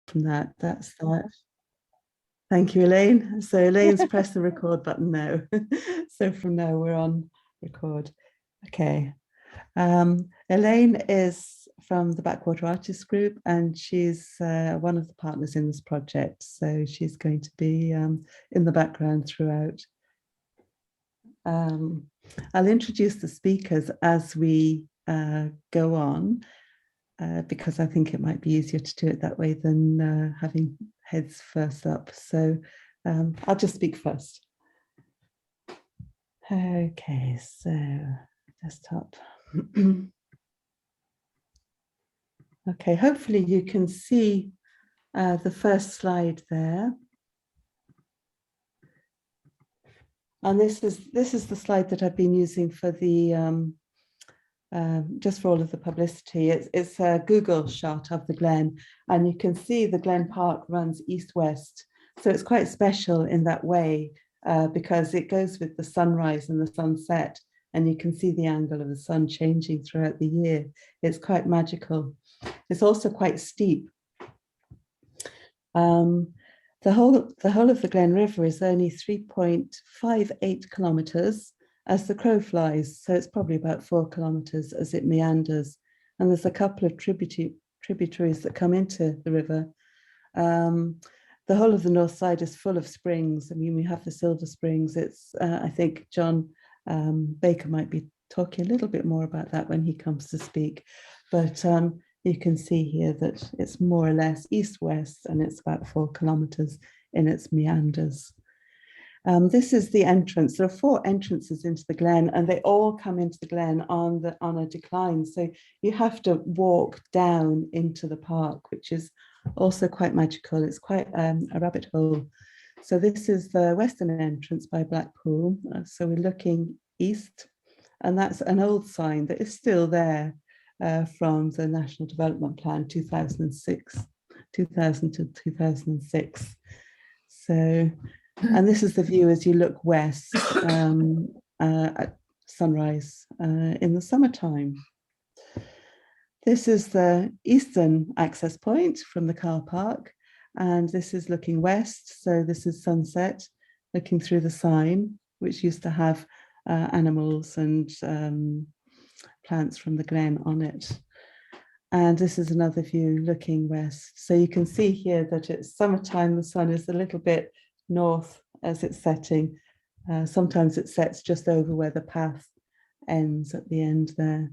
from that. That's that. Thank you, Elaine. So Elaine's pressed the record button now. So from now we're on record. Okay. Elaine is from the Backwater Artists Group, and she's one of the partners in this project. So she's going to be in the background throughout. I'll introduce the speakers as we go on, because I think it might be easier to do it that way than having heads first up. So I'll just speak first. Okay, so desktop. Okay, hopefully you can see the first slide there. And this is the slide that I've been using for the just for all of the publicity. It's a Google shot of the Glen, and you can see the Glen Park runs east-west. So it's quite special in that way because it goes with the sunrise and the sunset, and you can see the angle of the sun changing throughout the year. It's quite magical. It's also quite steep. The whole of the Glen River is only 3.58 kilometres as the crow flies, so it's probably about 4 kilometres as it meanders. And there's a couple of tributaries that come into the river. The whole of the north side is full of springs. I mean, we have the Silver Springs. It's, I think John Baker might be talking a little bit more about that when he comes to speak. But you can see here that it's more or less east-west, and it's about 4 kilometres in its meanders. This is the entrance. There are 4 entrances into the Glen, and they all come into the Glen on a decline. So you have to walk down into the park, which is also quite magical. It's quite a rabbit hole. So this is the western entrance by Blackpool. So we're looking east, and that's an old sign that is still there. From the National Development Plan 2000 to 2006. So, and this is the view as you look west at sunrise in the summertime. This is the eastern access point from the car park, and this is looking west. So this is sunset, looking through the sign, which used to have animals and plants from the Glen on it. And this is another view looking west. So you can see here that it's summertime, the sun is a little bit north as it's setting. Sometimes it sets just over where the path ends at the end there.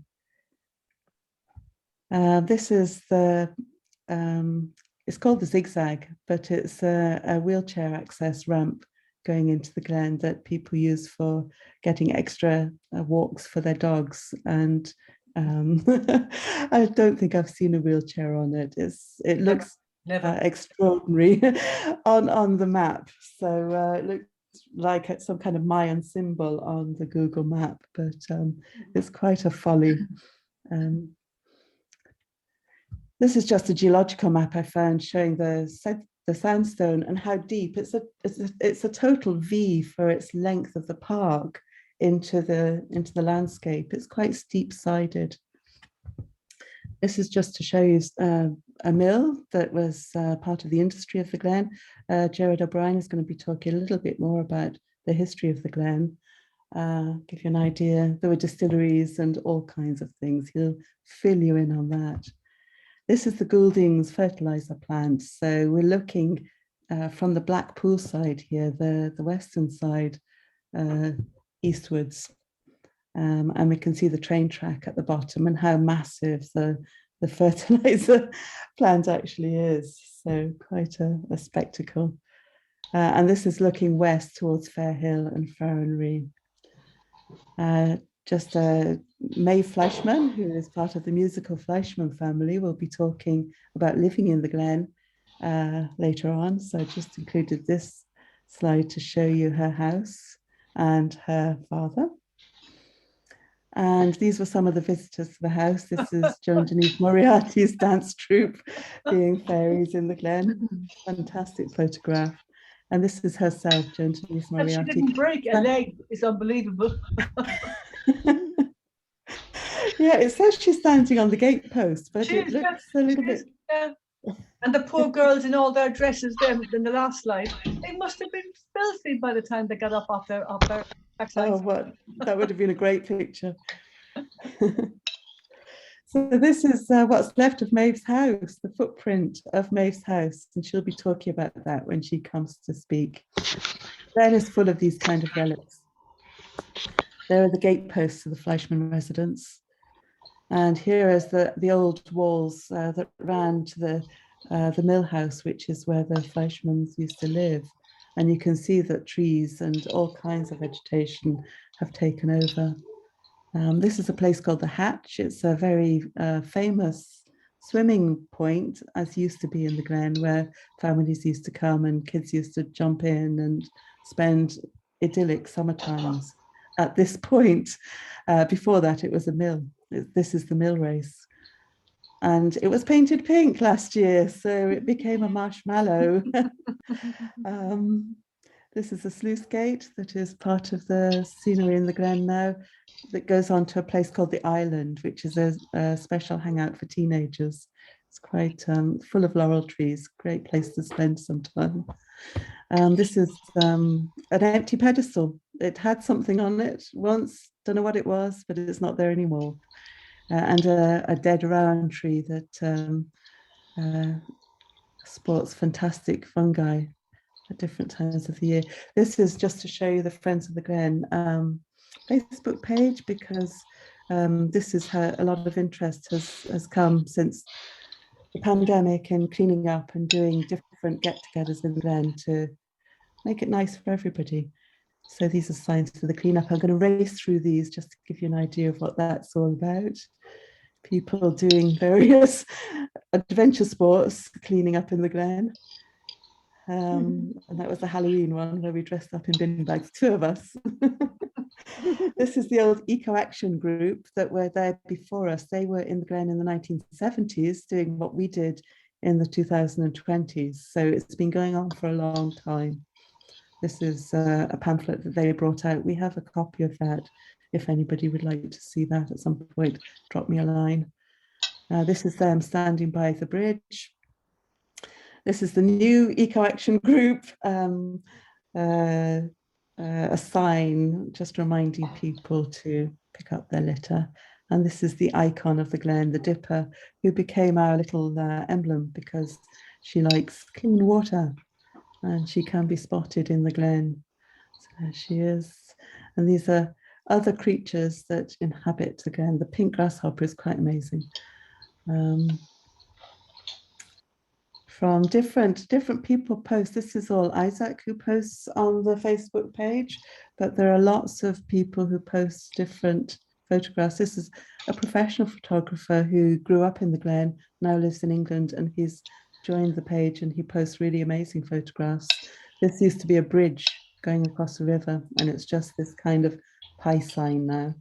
This is the, it's called the zigzag, but it's a wheelchair access ramp going into the Glen that people use for getting extra walks for their dogs. And I don't think I've seen a wheelchair on it. It looks extraordinary on the map. So it looks like some kind of Mayan symbol on the Google map, but it's quite a folly. This is just a geological map I found showing the sandstone and how deep. It's a total V for its length of the park into the landscape. It's quite steep-sided. This is just to show you a mill that was part of the industry of the Glen. Gerard O'Brien is going to be talking a little bit more about the history of the Glen. Give you an idea. There were distilleries and all kinds of things. He'll fill you in on that. This is the Goulding's fertilizer plant. So we're looking from the Blackpool side here, the western side, eastwards. And we can see the train track at the bottom and how massive the fertilizer plant actually is. So quite a spectacle. And this is looking west towards Fairhill and Farranree. Just May Fleischman, who is part of the musical Fleischman family, will be talking about living in the Glen later on. So I just included this slide to show you her house and her father. And these were some of the visitors to the house. This is Joan Denise Moriarty's dance troupe being fairies in the Glen. Fantastic photograph. And this is herself, Joan Denise Moriarty. And she didn't break a leg. It's unbelievable. Yeah, it says she's standing on the gatepost, but it looks a little bit. Yeah. And the poor girls in all their dresses then in the last slide, they must have been filthy by the time they got up off their backside. Oh, what that would have been a great picture. So this is what's left of Maeve's house, the footprint of Maeve's house, and she'll be talking about that when she comes to speak. Glen is full of these kind of relics. There are the gateposts of the Fleischmann residence. And here is the old walls that ran to the mill house, which is where the Fleischmanns used to live. And you can see that trees and all kinds of vegetation have taken over. This is a place called the Hatch. It's a very famous swimming point, as used to be in the Glen, where families used to come and kids used to jump in and spend idyllic summer times. At this point, before that, it was a mill. This is the mill race. And it was painted pink last year, so it became a marshmallow. This is a sluice gate that is part of the scenery in the Glen now, that goes on to a place called the Island, which is a special hangout for teenagers. It's quite full of laurel trees, great place to spend some time. This is an empty pedestal. It had something on it once, don't know what it was, but it's not there anymore. And a dead rowan tree that sports fantastic fungi at different times of the year. This is just to show you the Friends of the Glen Facebook page, because this is how a lot of interest has come since the pandemic and cleaning up and doing different get-togethers in the Glen to make it nice for everybody. So these are signs for the cleanup. I'm going to race through these just to give you an idea of what that's all about. People doing various adventure sports, cleaning up in the Glen. And that was the Halloween one where we dressed up in bin bags, 2 of us. This is the old Eco Action group that were there before us. They were in the Glen in the 1970s doing what we did in the 2020s. So it's been going on for a long time. This is a pamphlet that they brought out. We have a copy of that. If anybody would like to see that at some point, drop me a line. This is them standing by the bridge. This is the new Eco Action group, a sign just reminding people to pick up their litter. And this is the icon of the Glen, the dipper, who became our little emblem because she likes clean water and she can be spotted in the Glen. So there she is. And these are other creatures that inhabit the Glen. The pink grasshopper is quite amazing. From different people post. This is all Isaac who posts on the Facebook page, but there are lots of people who post different photographs. This is a professional photographer who grew up in the Glen, now lives in England, and he's joined the page and he posts really amazing photographs. This used to be a bridge going across the river, and it's just this kind of pie sign now.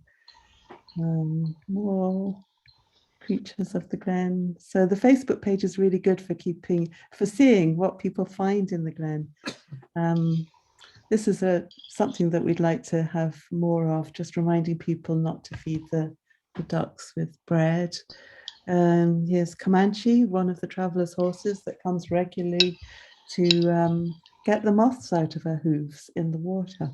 More creatures of the Glen. So the Facebook page is really good for seeing what people find in the Glen. This is something that we'd like to have more of, just reminding people not to feed the ducks with bread. Here's Comanche, one of the travelers' horses that comes regularly to get the moths out of her hooves in the water.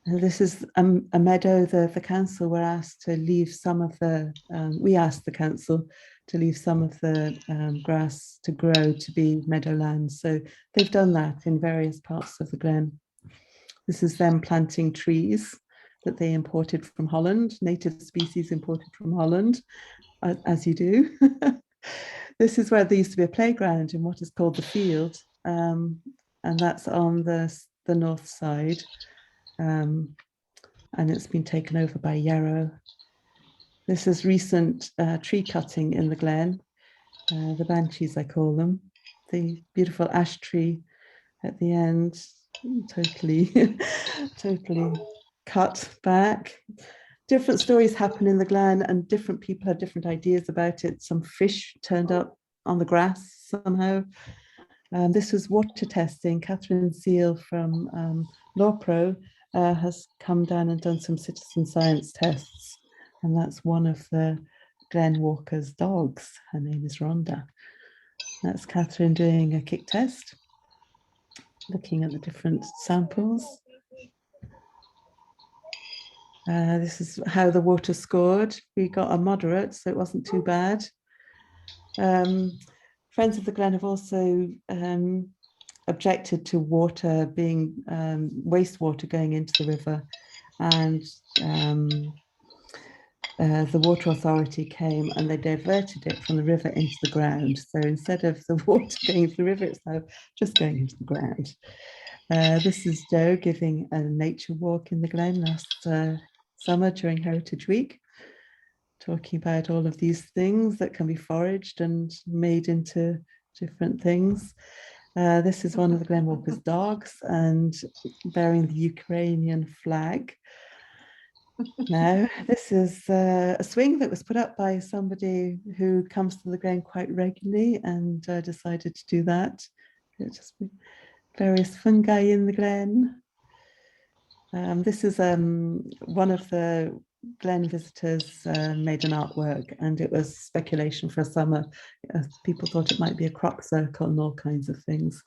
This is a meadow. The council were asked to leave some of the, we asked the council to leave some of the grass to grow to be meadowlands. So they've done that in various parts of the Glen. This is them planting trees that they imported from Holland, native species imported from Holland, as you do. This is where there used to be a playground in what is called the field, and that's on the north side. And it's been taken over by yarrow. This is recent tree cutting in the Glen, the banshees I call them, the beautiful ash tree at the end, totally cut back. Different stories happen in the Glen and different people have different ideas about it. Some fish turned up on the grass somehow. This was water testing. Catherine Seal from LawPro has come down and done some citizen science tests. And that's one of the Glen Walker's dogs. Her name is Rhonda. That's Catherine doing a kick test, looking at the different samples. This is how the water scored. We got a moderate, so it wasn't too bad. Friends of the Glen have also objected to water being wastewater going into the river, and the water authority came and they diverted it from the river into the ground. So instead of the water going into the river, it's now just going into the ground. This is Joe giving a nature walk in the Glen last summer during Heritage Week, talking about all of these things that can be foraged and made into different things. This is one of the Glen Walker's dogs and bearing the Ukrainian flag. Now, this is a swing that was put up by somebody who comes to the Glen quite regularly and decided to do that. It's just various fungi in the Glen. This is one of the Glen visitors made an artwork, and it was speculation for a summer. People thought it might be a crop circle and all kinds of things.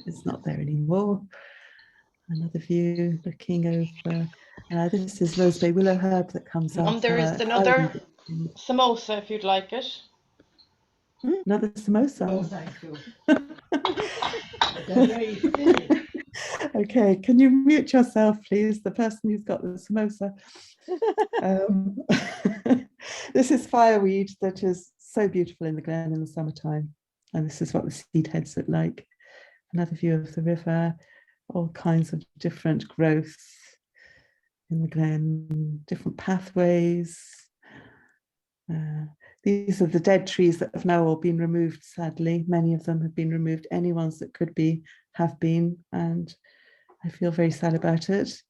It's not there anymore. Another view looking over. This is Rosebay willow herb that comes up. There is another samosa if you'd like it. Another samosa. Oh, thank you. Okay, can you mute yourself, please? The person who's got the samosa. This is fireweed that is so beautiful in the Glen in the summertime. And this is what the seed heads look like. Another view of the river, all kinds of different growth in the Glen, different pathways. These are the dead trees that have now all been removed, sadly. Many of them have been removed. Any ones that could be have been, and I feel very sad about it.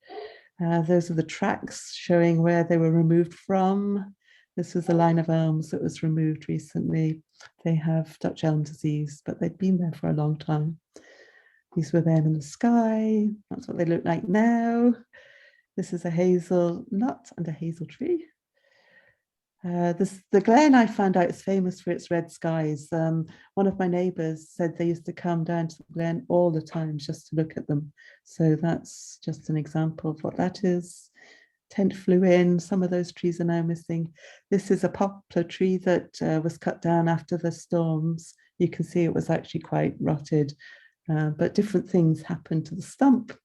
Those are the tracks showing where they were removed from. This was a line of elms that was removed recently. They have Dutch elm disease, but they'd been there for a long time. These were them in the sky. That's what they look like now. This is a hazelnut and a hazel tree. The Glen, I found out, is famous for its red skies. One of my neighbours said they used to come down to the Glen all the time just to look at them. So that's just an example of what that is. Tent flew in. Some of those trees are now missing. This is a poplar tree that was cut down after the storms. You can see it was actually quite rotted, but different things happened to the stump.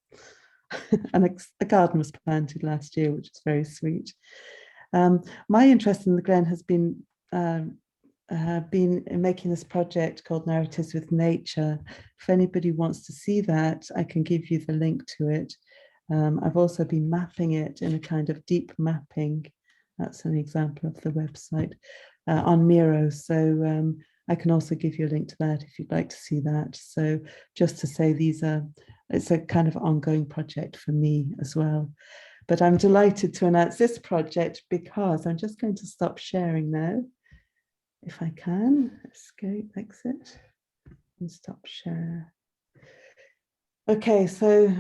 And a garden was planted last year, which is very sweet. My interest in the Glen has been in making this project called Narratives with Nature. If anybody wants to see that, I can give you the link to it. I've also been mapping it in a kind of deep mapping. That's an example of the website on Miro. So I can also give you a link to that if you'd like to see that. So just to say it's a kind of ongoing project for me as well. But I'm delighted to announce this project because I'm just going to stop sharing now. If I can, escape, exit, and stop share. Okay, so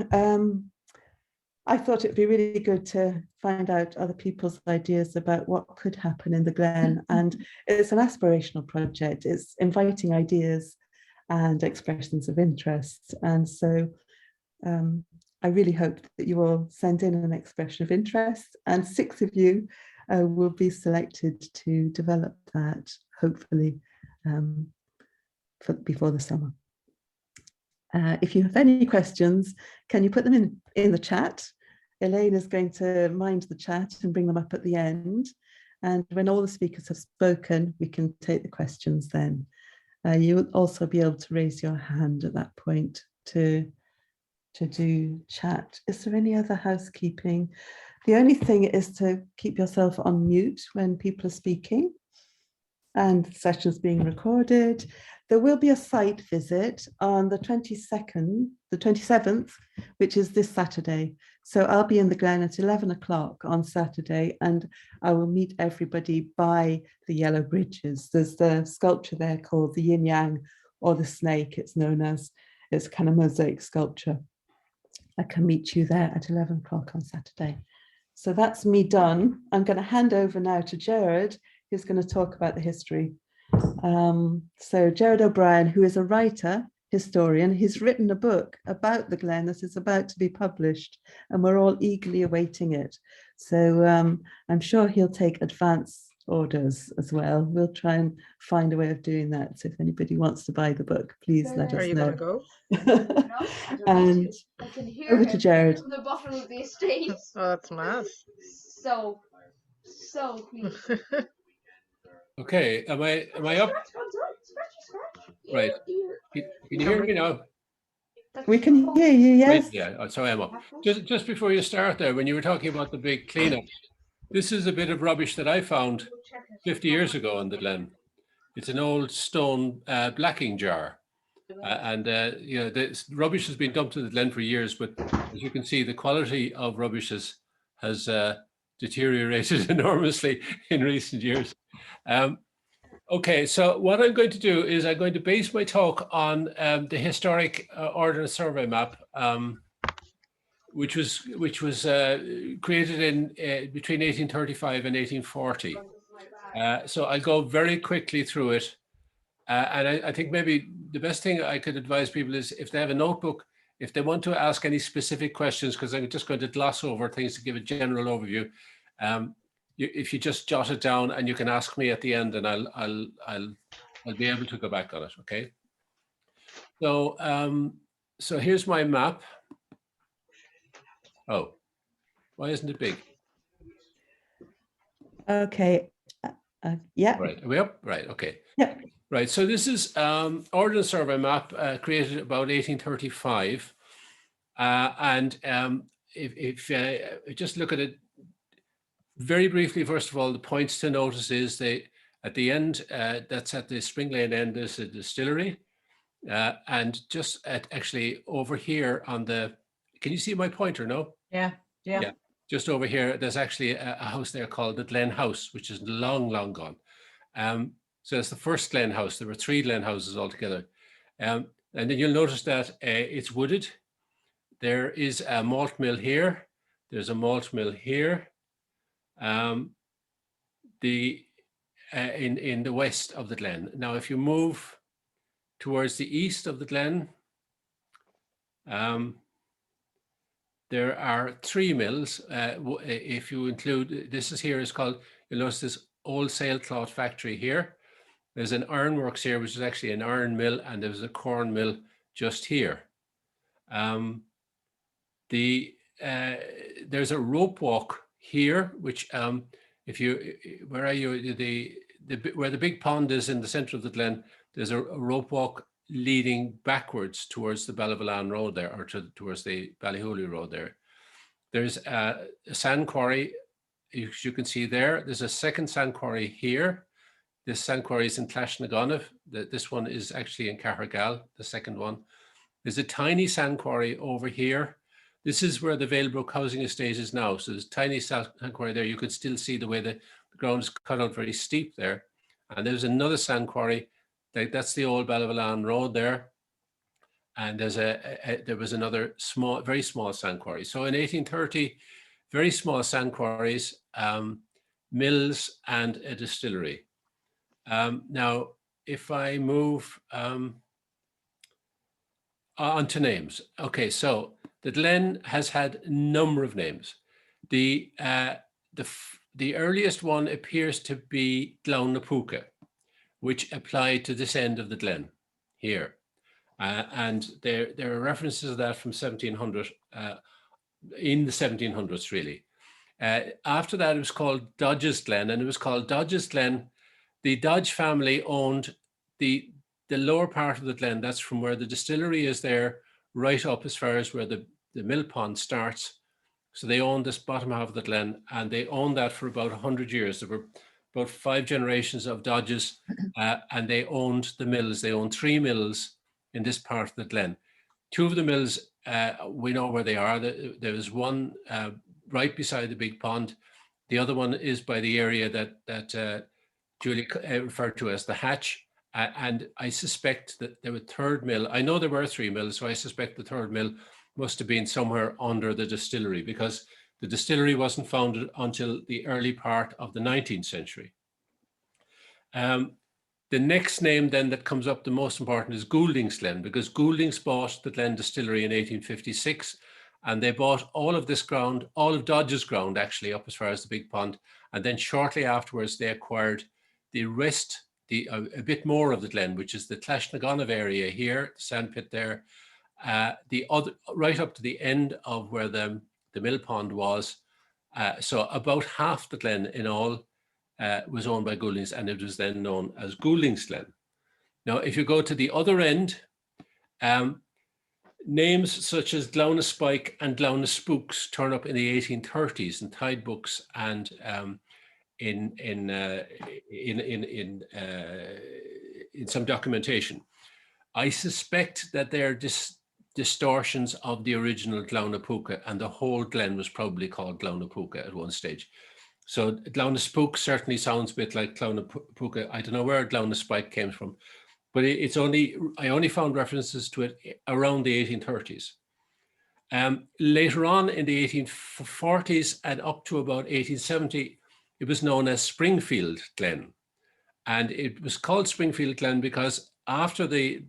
I thought it'd be really good to find out other people's ideas about what could happen in the Glen. And it's an aspirational project. It's inviting ideas and expressions of interest. And so I really hope that you will send in an expression of interest, and 6 of you will be selected to develop that, hopefully, before the summer. If you have any questions, can you put them in the chat? Elaine is going to mind the chat and bring them up at the end. And when all the speakers have spoken, we can take the questions then. You will also be able to raise your hand at that point to do chat. Is there any other housekeeping? The only thing is to keep yourself on mute when people are speaking, and the session's being recorded. There will be a site visit on the 27th, which is this Saturday. So I'll be in the Glen at 11 o'clock on Saturday, and I will meet everybody by the Yellow Bridges. There's the sculpture there called the Yin Yang, or the snake, it's known as. It's kind of mosaic sculpture. I can meet you there at 11 o'clock on Saturday. So that's me done. I'm going to hand over now to Gerard, who's going to talk about the history. So Gerard O'Brien, who is a writer, historian, he's written a book about the Glen that is about to be published, and we're all eagerly awaiting it. So I'm sure he'll take advance orders as well. We'll try and find a way of doing that. So if anybody wants to buy the book, please let us Are you know. gonna go? And I can hear over him to Gerard. from the bottom of the estate. Oh, that's mad. So please. Okay, am I up? Right. Can you hear me now? We can hear you, Right, yes. yeah, so I am up. Just before you start there, when you were talking about the big cleanup, this is a bit of rubbish that I found 50 years ago in the Glen. It's an old stone blacking jar. You know, this rubbish has been dumped in the Glen for years, but as you can see, the quality of rubbish has deteriorated enormously in recent years. Okay, so what I'm going to do is I'm going to base my talk on the historic Ordnance Survey map, which was created in between 1835 and 1840. So I'll go very quickly through it. And I think maybe the best thing I could advise people is if they have a notebook, if they want to ask any specific questions, because I'm just going to gloss over things to give a general overview. If you just jot it down and you can ask me at the end, and I'll be able to go back on it. Okay. So so here's my map. Oh, why isn't it big? Okay. Yeah. Right. Are we up? Right. Okay. Yeah. Right. So this is Ordnance Survey map created about 1835, and if just look at it very briefly, first of all, the points to notice is at the end, that's at the Spring Lane end, there's a distillery. And just actually over here on the, can you see my pointer? No? Yeah. Just over here, there's actually a house there called the Glen House, which is long, long gone. So it's the first Glen House. There were 3 Glen Houses altogether. And then you'll notice that it's wooded. There is a malt mill here. There's a malt mill here. In the west of the Glen. Now, if you move towards the east of the Glen, there are 3 mills. If you include, this is here is called, you'll notice this old sailcloth factory here. There's an ironworks here, which is actually an iron mill, and there's a corn mill just here. There's a rope walk here, which if you, where are you, where the big pond is in the center of the Glen, there's a rope walk leading backwards towards the Ballyvalan Road there, or towards the Ballyhooly Road there. There's a sand quarry, as you can see there. There's a second sand quarry here. This sand quarry is in Clashnagonagh. This one is actually in Cahergal, the second one. There's a tiny sand quarry over here. This is where the Valebrook housing estate is now. So there's a tiny sand quarry there. You could still see the way the ground is cut out very steep there. And there's another sand quarry. That's the old Ballyvalan Road there. And there's there was another small, very small sand quarry. So in 1830, very small sand quarries, mills, and a distillery. Now, if I move on to names. Okay, so the Glen has had a number of names. The earliest one appears to be Gleann Phúca, which applied to this end of the Glen here. And there are references to that from 1700, in the 1700s really. After that, it was called Dodge's Glen, and it was called Dodge's Glen. The Dodge family owned the lower part of the Glen. That's from where the distillery is there, right up as far as where the mill pond starts. So they owned this bottom half of the Glen, and they owned that for about 100 years. There were about 5 generations of Dodges, and they owned the mills. They owned 3 mills in this part of the Glen. 2 of the mills, we know where they are. There is one right beside the big pond. The other one is by the area that Julie referred to as the Hatch. And I suspect that there was a 3rd mill. I know there were 3 mills, so I suspect the 3rd mill must have been somewhere under the distillery, because the distillery wasn't founded until the early part of the 19th century. The The next name then that comes up, the most important, is Goulding's Glen, because Goulding's bought the Glen Distillery in 1856, and they bought all of this ground, all of Dodge's ground actually, up as far as the Big Pond, and then shortly afterwards they acquired the rest, a bit more of the Glen, which is the Clashnagonov area here, the sandpit there, the other right up to the end of where the mill pond was. So about half the Glen in all was owned by Goulding's, and it was then known as Goulding's Glen. Now, if you go to the other end, names such as Gleann Spike and Gleann Spooks turn up in the 1830s in tide books and in some documentation. I suspect that they're distortions of the original Gleann Phúca, and the whole Glen was probably called Gleann Phúca at one stage. So Gleann Spook certainly sounds a bit like Gleann Phúca. I don't know where Gleann Spike came from, but I only found references to it around the 1830s. Later on in the 1840s and up to about 1870, it was known as Springfield Glen. And it was called Springfield Glen because after the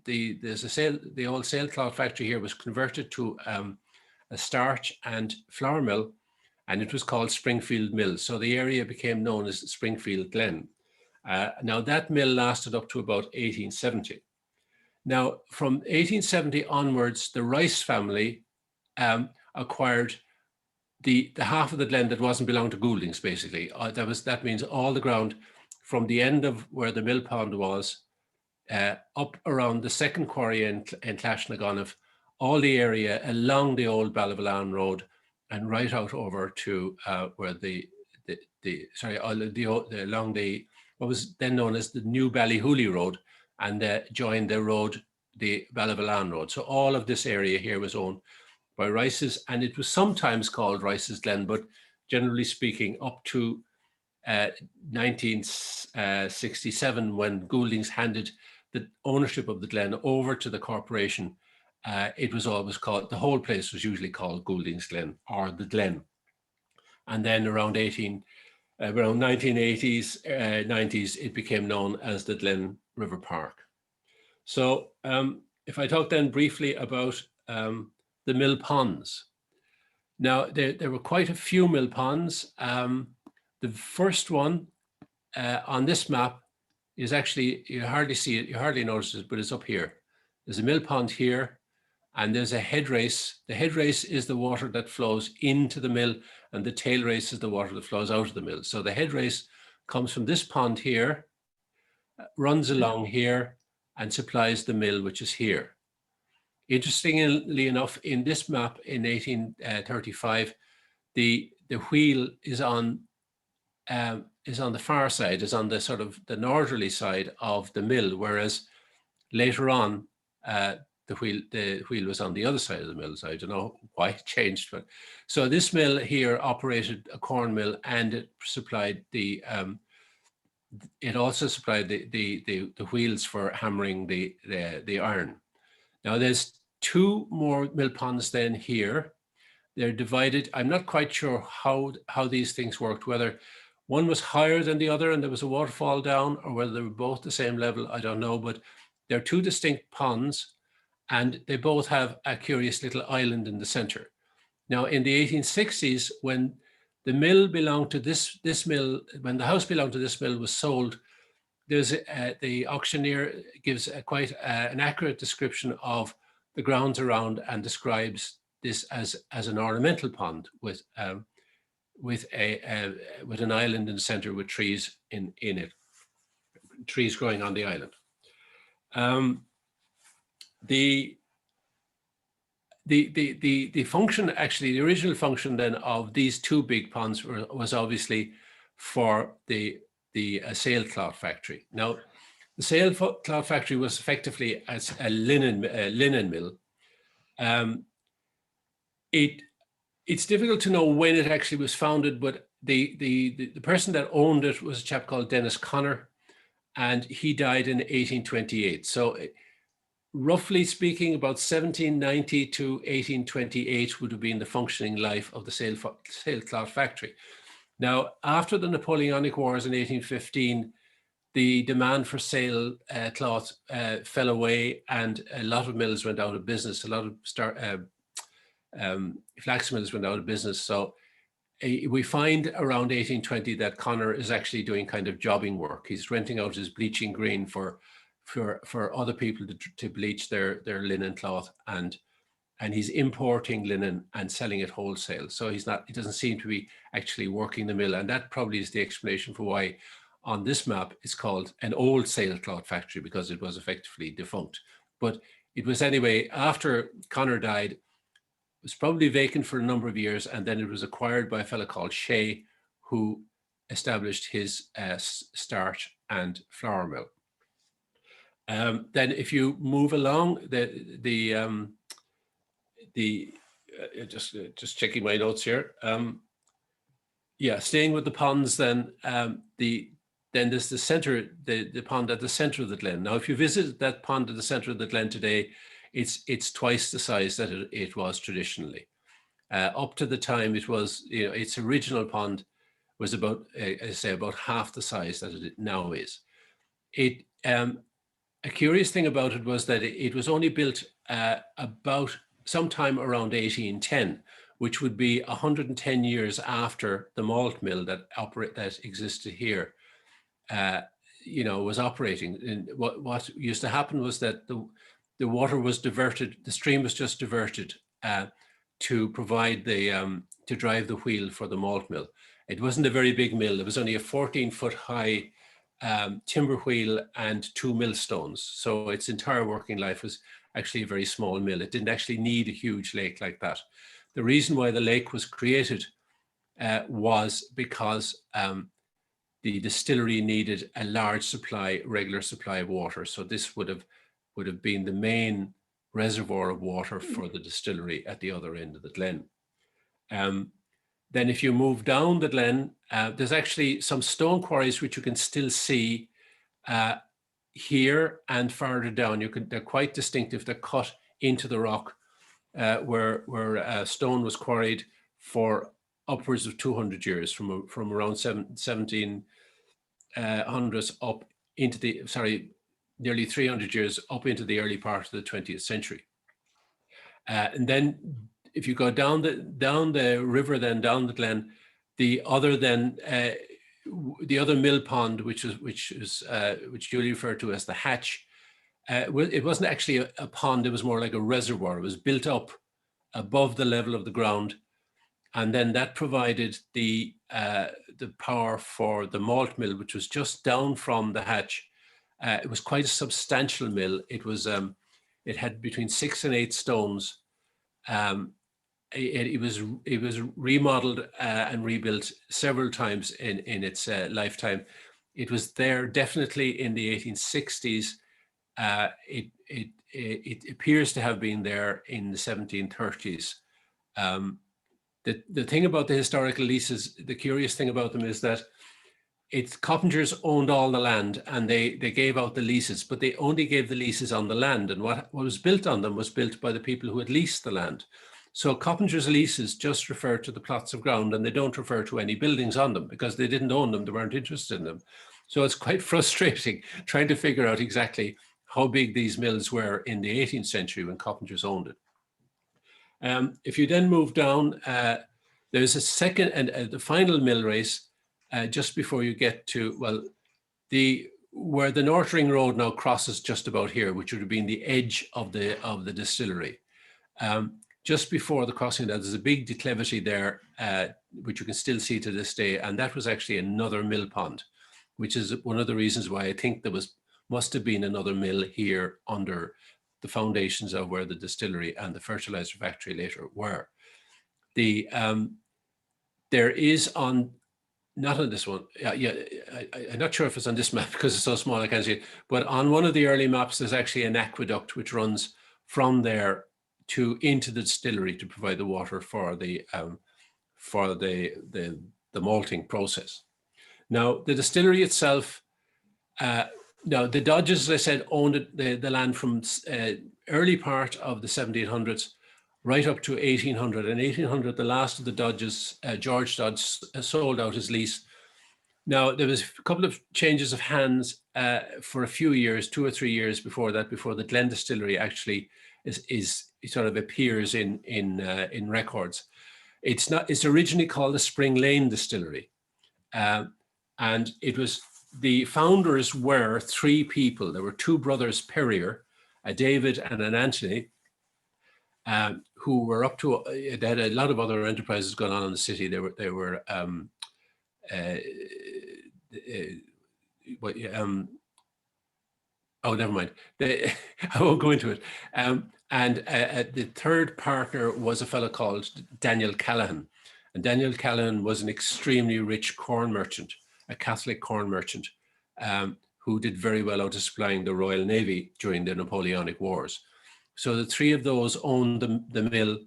old sailcloth factory here was converted to a starch and flour mill, and it was called Springfield Mill. So the area became known as Springfield Glen. Now that mill lasted up to about 1870. Now from 1870 onwards, the Rice family acquired the half of the Glen that wasn't belonged to Goulding's, basically. That means all the ground from the end of where the mill pond was up around the second quarry in Clashnagonov, all the area along the old Ballyvalan Road and right out over to where along what was then known as the New Ballyhooly Road, and joined the road, the Ballyvalan Road. So all of this area here was owned by Rice's, and it was sometimes called Rice's Glen, but generally speaking, up to 1967, when Goulding's handed the ownership of the Glen over to the corporation, it was always called, the whole place was usually called Goulding's Glen or the Glen. And then around 1980s, 90s, it became known as the Glen River Park. So if I talk then briefly about the mill ponds. Now, there were quite a few mill ponds. The first one on this map is actually, you hardly see it, you hardly notice it, but it's up here. There's a mill pond here, and there's a head race. The head race is the water that flows into the mill, and the tail race is the water that flows out of the mill. So the head race comes from this pond here, runs along here, and supplies the mill, which is here. Interestingly enough, in this map in 1835, the wheel is on the far side, is on the sort of the northerly side of the mill, whereas later on the wheel was on the other side of the mill. So I don't know why it changed, but so this mill here operated a corn mill, and it supplied it also supplied the wheels for hammering the iron. Now there's two more mill ponds then here. They're divided. I'm not quite sure how these things worked, whether one was higher than the other and there was a waterfall down, or whether they were both the same level, I don't know, but they're two distinct ponds, and they both have a curious little island in the center. Now in the 1860s, when the mill belonged to this mill, when the house belonged to this mill was sold, there's the auctioneer gives quite an accurate description of the grounds around and describes this as an ornamental pond with an island in the center with trees in it, trees growing on the island. The function, actually, the original function then of these two big ponds was obviously for the sailcloth factory. Now, the sailcloth factory was effectively as a linen mill. It's difficult to know when it actually was founded, but the person that owned it was a chap called Dennis Connor, and he died in 1828. So roughly speaking, about 1790 to 1828 would have been the functioning life of the sailcloth factory. Now, after the Napoleonic Wars in 1815, the demand for sail cloth fell away, and a lot of mills went out of business. A lot of flax mills went out of business. So we find around 1820 that Connor is actually doing kind of jobbing work. He's renting out his bleaching green for other people to bleach their linen cloth, and he's importing linen and selling it wholesale. So he doesn't seem to be actually working the mill, and that probably is the explanation for why on this map it's called an old sailcloth factory, because it was effectively defunct. But it was anyway, after Connor died, it was probably vacant for a number of years, and then it was acquired by a fellow called Shea, who established his starch and flour mill. Then if you move along, just checking my notes here. Yeah, staying with the ponds, then there's the center, the pond at the center of the glen. Now, if you visit that pond at the center of the glen today, it's twice the size that it was traditionally. Up to the time it was, its original pond was about, I say, about half the size that it now is. A curious thing about it was that it was only built about sometime around 1810, which would be 110 years after the malt mill that existed here, was operating. And what used to happen was that the water was diverted, the stream was just diverted to provide to drive the wheel for the malt mill. It wasn't a very big mill. It was only a 14-foot high timber wheel and 2 millstones. So its entire working life was actually a very small mill. It didn't actually need a huge lake like that. The reason why the lake was created was because the distillery needed a large regular supply of water. So this would have been the main reservoir of water for the distillery at the other end of the glen. Then if you move down the glen, there's actually some stone quarries which you can still see here and farther down. They're quite distinctive. They're cut into the rock where stone was quarried for upwards of 200 years, from around 1700s up into the, nearly 300 years up into the early part of the 20th century. And then if you go down the river, then down the glen, the other mill pond, which Julie referred to as the hatch, it wasn't actually a pond. It was more like a reservoir. It was built up above the level of the ground, and then that provided the power for the malt mill, which was just down from the hatch. It was quite a substantial mill. It was it had between 6 and 8 stones. It was remodeled and rebuilt several times in its lifetime. It was there definitely in the 1860s. It appears to have been there in the 1730s. The thing about the historical leases, the curious thing about them is that Coppingers owned all the land, and they gave out the leases, but they only gave the leases on the land, and what was built on them was built by the people who had leased the land. So Coppingers' leases just refer to the plots of ground, and they don't refer to any buildings on them because they didn't own them, they weren't interested in them. So it's quite frustrating trying to figure out exactly how big these mills were in the 18th century when Coppingers owned it. If you then move down, there's a second and the final mill race just before you get to, well, where the North Ring Road now crosses just about here, which would have been the edge of the distillery. Just before the crossing, there's a big declivity there, which you can still see to this day, and that was actually another mill pond, which is one of the reasons why I think there must have been another mill here under the foundations of where the distillery and the fertilizer factory later were. There is not on this one, I'm not sure if it's on this map because it's so small I can't see it, but on one of the early maps there's actually an aqueduct which runs from there into the distillery to provide the water for the malting process. Now the distillery itself, now the Dodges, as I said, owned the land from early part of the 1700s right up to 1800. In 1800, the last of the Dodges, George Dodge, sold out his lease Now, there was a couple of changes of hands for a few years, 2 or 3 years before that, before the Glen Distillery actually is sort of appears in records. It's originally called the Spring Lane Distillery, and it was, the founders were 3 people. There were 2 brothers, Perrier, a David and an Anthony, who were up to, they had a lot of other enterprises going on in the city. They were oh, never mind. I won't go into it. And the third partner was a fellow called Daniel Callahan. And Daniel Callahan was an extremely rich corn merchant, a Catholic corn merchant, who did very well out of supplying the Royal Navy during the Napoleonic Wars. So the 3 of those owned the mill.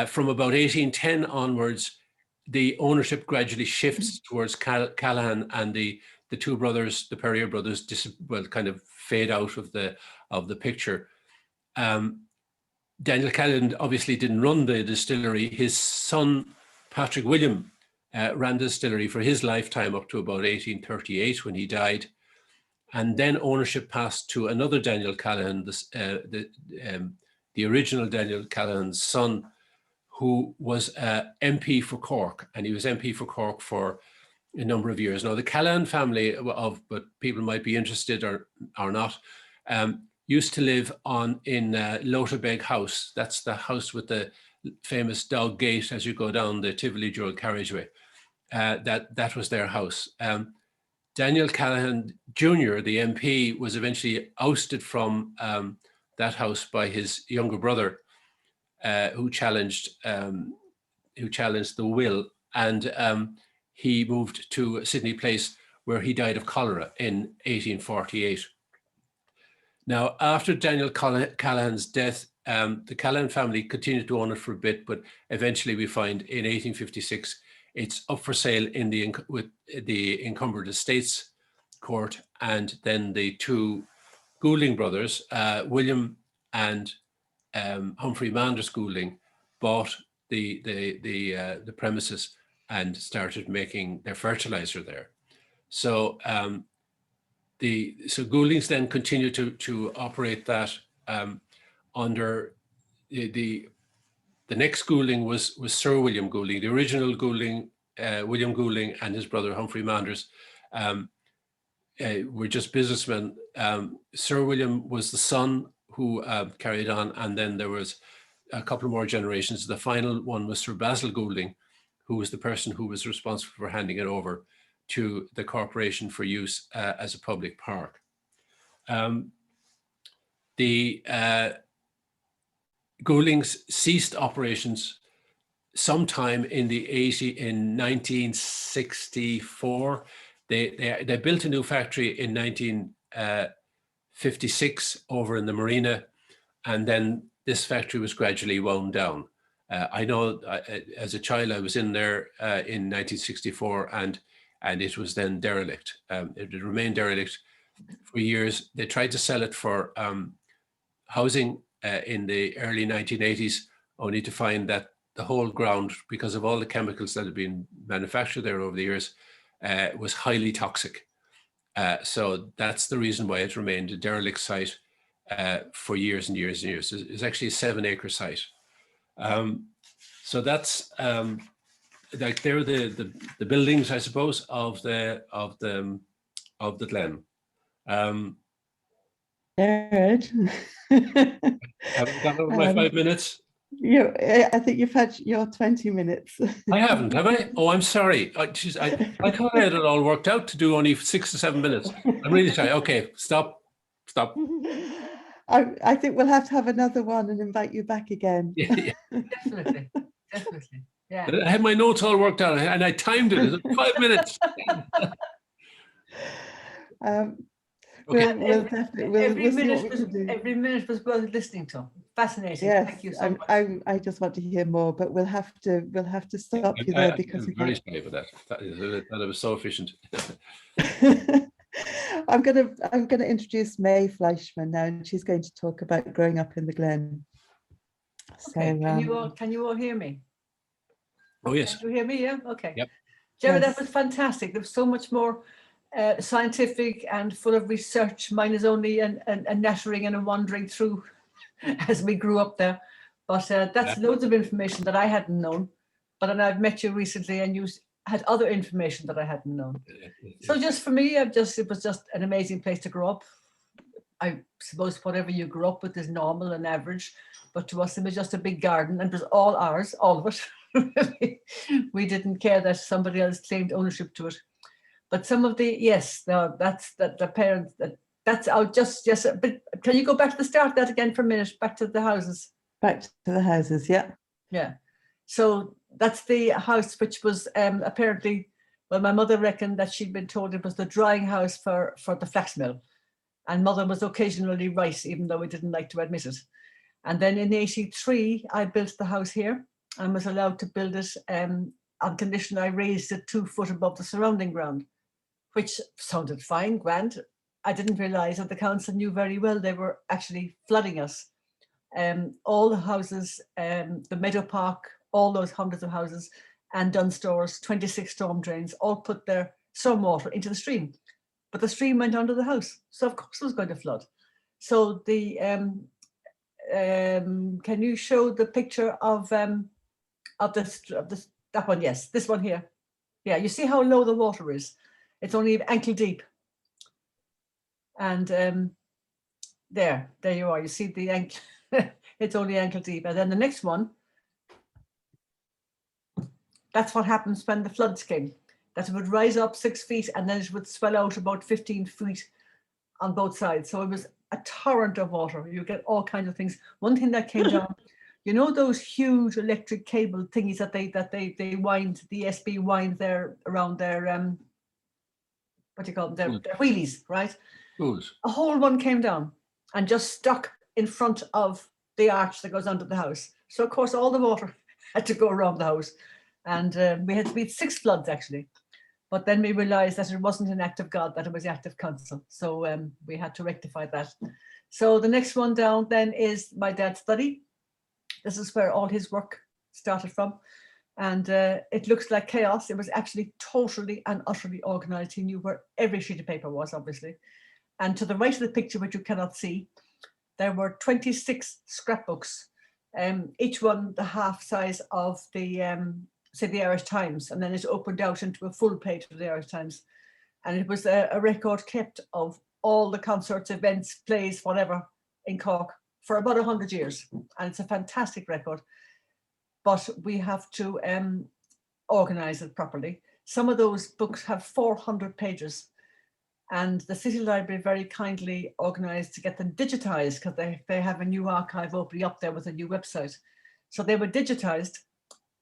From about 1810 onwards, the ownership gradually shifts towards Callahan, and the 2 brothers, the Perrier brothers, kind of fade out of the picture. Daniel Callahan obviously didn't run the distillery. His son, Patrick William, ran the distillery for his lifetime up to about 1838 when he died. And then ownership passed to another Daniel Callahan, the original Daniel Callahan's son, who was MP for Cork, and he was MP for Cork for a number of years. Now, the Callahan family, but people might be interested or not, used to live in Lotabeg House. That's the house with the famous dog gate as you go down the Tivoli dual carriageway. That was their house. Daniel Callahan Jr., the MP, was eventually ousted from that house by his younger brother, who challenged the will, and he moved to Sydney Place, where he died of cholera in 1848. Now, after Daniel Callahan's death, the Callahan family continued to own it for a bit, but eventually we find in 1856 it's up for sale with the Encumbered Estates Court, and then the 2 Goulding brothers, William and Humphrey Manders Goulding, bought the premises and started making their fertilizer there. So Gouldings then continued to operate that under the next Goulding was Sir William Goulding. The original Goulding, William Goulding, and his brother Humphrey Manders were just businessmen. Sir William was the son who carried on, and then there was a couple more generations. The final one was Sir Basil Goulding, who was the person who was responsible for handing it over to the corporation for use as a public park. The Gouldings ceased operations sometime in 1964. They built a new factory in 1956 over in the Marina, and then this factory was gradually wound down. I know as a child I was in there in 1964, and it was then derelict. It remained derelict for years. They tried to sell it for housing in the early 1980s, only to find that the whole ground, because of all the chemicals that had been manufactured there over the years, was highly toxic. So that's the reason why it remained a derelict site for years and years and years. It's actually a 7-acre site. So that's like they're the buildings, I suppose, of the Glen. Gerard. Have I gone over my 5 minutes? I think you've had your 20 minutes. I haven't, have I? Oh, I'm sorry. I thought I had it all worked out to do only 6 or 7 minutes. I'm really sorry. Okay, stop. I think we'll have to have another one and invite you back again. Yeah. Definitely. Yeah. I had my notes all worked out, and I timed it. It's 5 minutes. Okay. Every minute was worth listening to. Fascinating. Yes, Thank you so much. I just want to hear more, but we'll have to stop you there because I'm very sorry for that. That was so efficient. I'm gonna introduce May Fleischman now, and she's going to talk about growing up in the Glen. So, Okay. Can you all hear me? Oh yes. Can you hear me? Yeah. Okay. Yep. Gerard, that Yes. was fantastic. There was so much more scientific and full of research. Mine is only a nattering and a wandering through as we grew up there. But that's loads of information that I hadn't known. But then I've met you recently and you had other information that I hadn't known. So just for me, it was just an amazing place to grow up. I suppose whatever you grew up with is normal and average, but to us it was just a big garden and it was all ours, all of it. We didn't care that somebody else claimed ownership to it. But some of the, yes, no, that's the parents, that's out just, but can you go back to the start of that again for a minute, back to the houses? Back to the houses, yeah. Yeah. So that's the house which was apparently, well, my mother reckoned that she'd been told it was the drying house for the flax mill. And mother was occasionally right, even though we didn't like to admit it. And then in 83, I built the house here and was allowed to build it on condition I raised it 2 foot above the surrounding ground, which sounded fine, grand. I didn't realize that the council knew very well they were actually flooding us. All the houses, the Meadow Park, all those hundreds of houses and Dunstores, 26 storm drains, all put their stormwater into the stream. But the stream went under the house, so of course it was going to flood. So the can you show the picture of this that one? Yes, this one here. Yeah, you see how low the water is. It's only ankle deep. And there you are. You see the ankle. It's only ankle deep. And then the next one. That's what happens when the floods came. That it would rise up 6 feet and then it would swell out about 15 feet on both sides. So it was a torrent of water. You get all kinds of things. One thing that came down, you know, those huge electric cable thingies that they wind, the SB wind there around their what do you call them? Their wheelies, right? Who's? A whole one came down and just stuck in front of the arch that goes under the house. So of course all the water had to go around the house. And we had 6 floods actually. But then we realized that it wasn't an act of God, that it was the act of council. So we had to rectify that. So the next one down then is my dad's study. This is where all his work started from. And it looks like chaos. It was actually totally and utterly organized. He knew where every sheet of paper was, obviously. And to the right of the picture, which you cannot see, there were 26 scrapbooks, each one the half size of the say the Irish Times, and then it opened out into a full page of the Irish Times. And it was a record kept of all the concerts, events, plays, whatever in Cork for about 100 years. And it's a fantastic record, but we have to organize it properly. Some of those books have 400 pages and the City Library very kindly organized to get them digitized because they have a new archive opening up there with a new website. So they were digitized.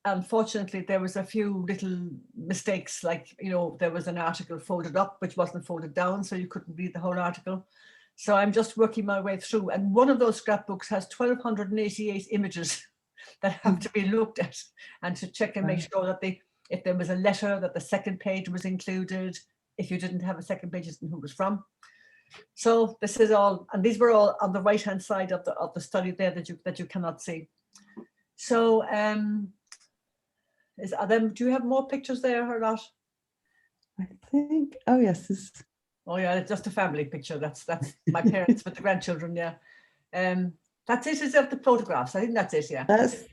Unfortunately, there was a few little mistakes, like, you know, there was an article folded up, which wasn't folded down, so you couldn't read the whole article. So I'm just working my way through. And one of those scrapbooks has 1,288 images that have to be looked at and to check and make sure that if there was a letter, that the second page was included. If you didn't have a second page, it's who it was from. So this is all, and these were all on the right-hand side of the study there that you cannot see. So, do you have more pictures there or not? I think, oh yes, this. Oh yeah, it's just a family picture. That's my parents with the grandchildren, yeah. That's it, is of the photographs. I think that's it, yeah.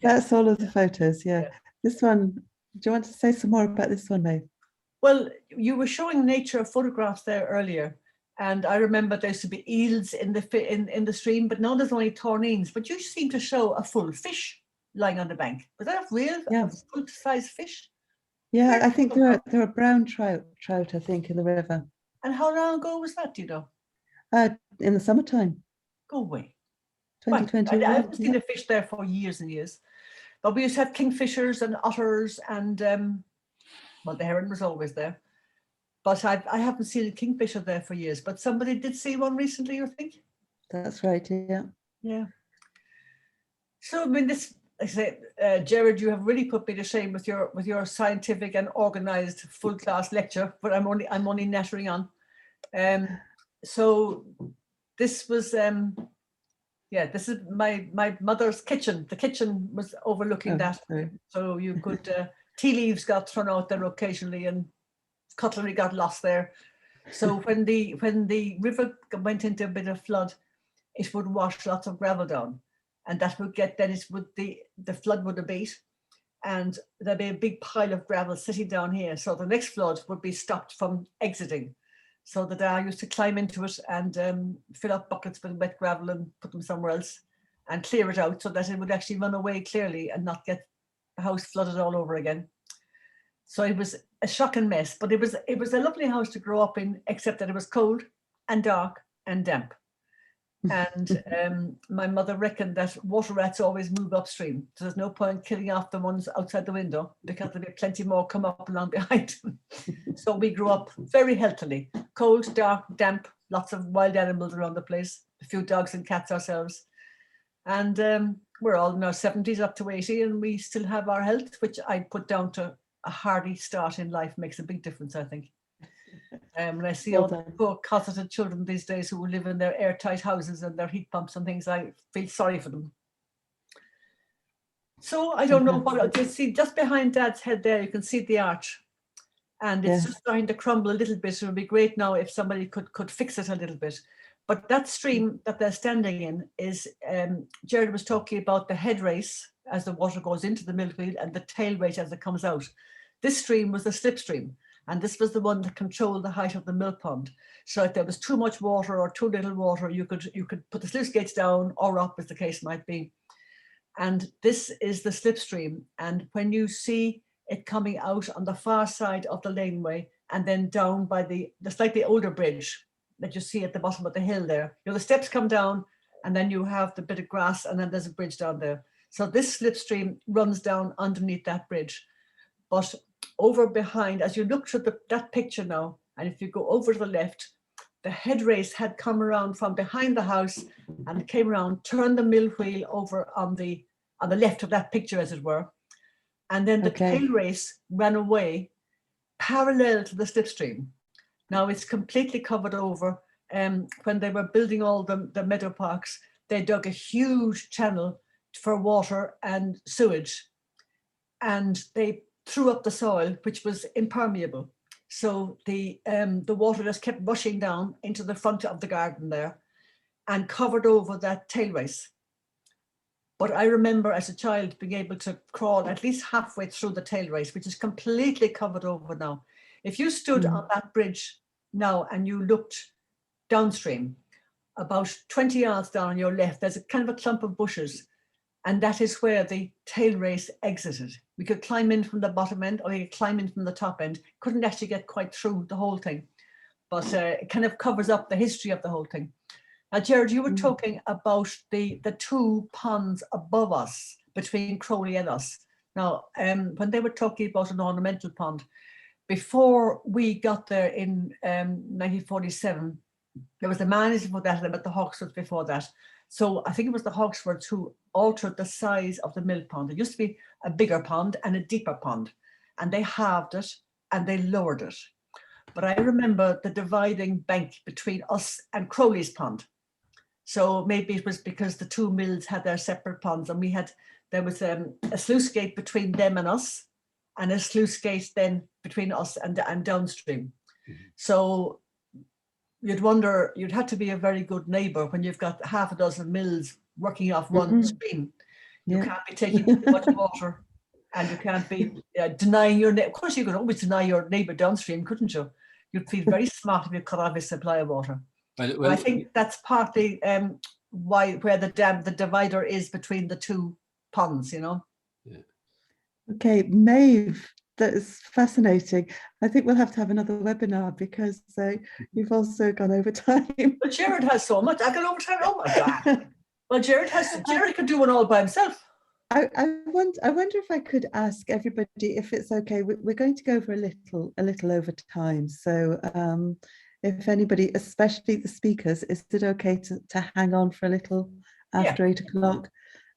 That's all of the photos, yeah. This one, do you want to say some more about this one, Maeve? Well, you were showing nature photographs there earlier, and I remember there used to be eels in the stream, but now there's only tornines. But you seem to show a full fish lying on the bank. Was that a real, full-size fish? Yeah, I think there are brown trout, I think, in the river. And how long ago was that, do you know? In the summertime. Go away. 2021. I haven't seen a fish there for years and years. But we used to have kingfishers and otters and, well, the heron was always there. But I haven't seen a kingfisher there for years. But somebody did see one recently, I think. That's right, yeah. Yeah. So, I mean, this, I say, Gerard, you have really put me to shame with your scientific and organized full class lecture, but I'm only nattering on. So this was, this is my mother's kitchen. The kitchen was overlooking that. Sorry. So you could tea leaves got thrown out there occasionally and cutlery got lost there. So when the river went into a bit of flood, it would wash lots of gravel down, and that would get, then it would, the flood would abate, and there'd be a big pile of gravel sitting down here. So the next flood would be stopped from exiting. So that I used to climb into it and fill up buckets with wet gravel and put them somewhere else and clear it out so that it would actually run away clearly and not get the house flooded all over again. So it was a shocking mess, but it was a lovely house to grow up in, except that it was cold and dark and damp. And my mother reckoned that water rats always move upstream. So there's no point killing off the ones outside the window because there'll be plenty more come up along behind them. So we grew up very healthily. Cold, dark, damp, lots of wild animals around the place, a few dogs and cats ourselves. And we're all in our 70s up to 80 and we still have our health, which I put down to a hardy start in life. Makes a big difference, I think. When I see all the poor cosseted children these days who live in their airtight houses and their heat pumps and things, I feel sorry for them. So I don't know what you see just behind Dad's head there. You can see the arch, and it's just starting to crumble a little bit. It would be great now if somebody could fix it a little bit. But that stream that they're standing in is, Gerard was talking about the head race as the water goes into the millwheel and the tail race as it comes out. This stream was the slipstream. And this was the one that controlled the height of the mill pond. So if there was too much water or too little water, you could put the sluice gates down or up, as the case might be. And this is the slipstream. And when you see it coming out on the far side of the laneway and then down by the slightly older bridge that you see at the bottom of the hill there, the steps come down and then you have the bit of grass and then there's a bridge down there. So this slipstream runs down underneath that bridge. But over behind, as you look through that picture now, and if you go over to the left, the head race had come around from behind the house and it came around, turned the mill wheel over on the left of that picture, as it were. And then the tail race ran away parallel to the slipstream. Now it's completely covered over. When they were building all the meadow parks, they dug a huge channel for water and sewage. And they threw up the soil, which was impermeable. So the water just kept rushing down into the front of the garden there and covered over that tail race. But I remember as a child being able to crawl at least halfway through the tail race, which is completely covered over now. If you stood on that bridge now and you looked downstream, about 20 yards down on your left, there's a kind of a clump of bushes. And that is where the tail race exited. We could climb in from the bottom end or we could climb in from the top end. Couldn't actually get quite through the whole thing, but it kind of covers up the history of the whole thing. Now, Gerard, you were talking about the two ponds above us, between Crowley and us. Now, when they were talking about an ornamental pond, before we got there in 1947, there was a manager for that, but the Hawksworths before that. So I think it was the Hawksworths who altered the size of the mill pond. It used to be a bigger pond and a deeper pond, and they halved it and they lowered it. But I remember the dividing bank between us and Crowley's pond. So maybe it was because the two mills had their separate ponds, and there was a sluice gate between them and us, and a sluice gate then between us and downstream. So you'd wonder, you'd have to be a very good neighbour when you've got half a dozen mills working off one stream. You can't be taking too much water, and you can't be denying your neighbour. Of course, you could always deny your neighbour downstream, couldn't you? You'd feel very smart if you cut off his supply of water. Well, I think that's partly where the divider is between the two ponds, Yeah. Okay, Maeve, that is fascinating. I think we'll have to have another webinar because you've also gone over time. But Gerard has so much. I got over time. Oh my God. Well, Gerard could do one all by himself. I wonder if I could ask everybody if it's okay. We're going to go over a little over time. So if anybody, especially the speakers, is it okay to hang on for a little after 8 o'clock?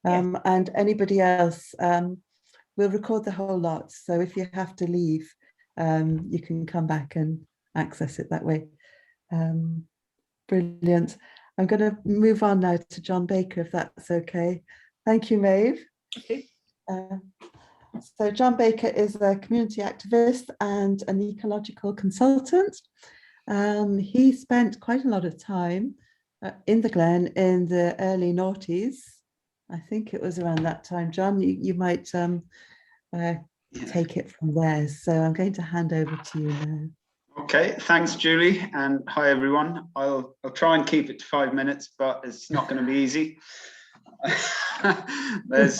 And anybody else, we'll record the whole lot. So if you have to leave, you can come back and access it that way. Brilliant. I'm going to move on now to John Baker, if that's okay. Thank you, Maeve. Okay. So John Baker is a community activist and an ecological consultant. He spent quite a lot of time in the Glen in the early noughties. I think it was around that time. John, you might take it from there. So I'm going to hand over to you now. Okay, thanks, Julie, and hi everyone. I'll try and keep it to 5 minutes, but it's not going to be easy. There's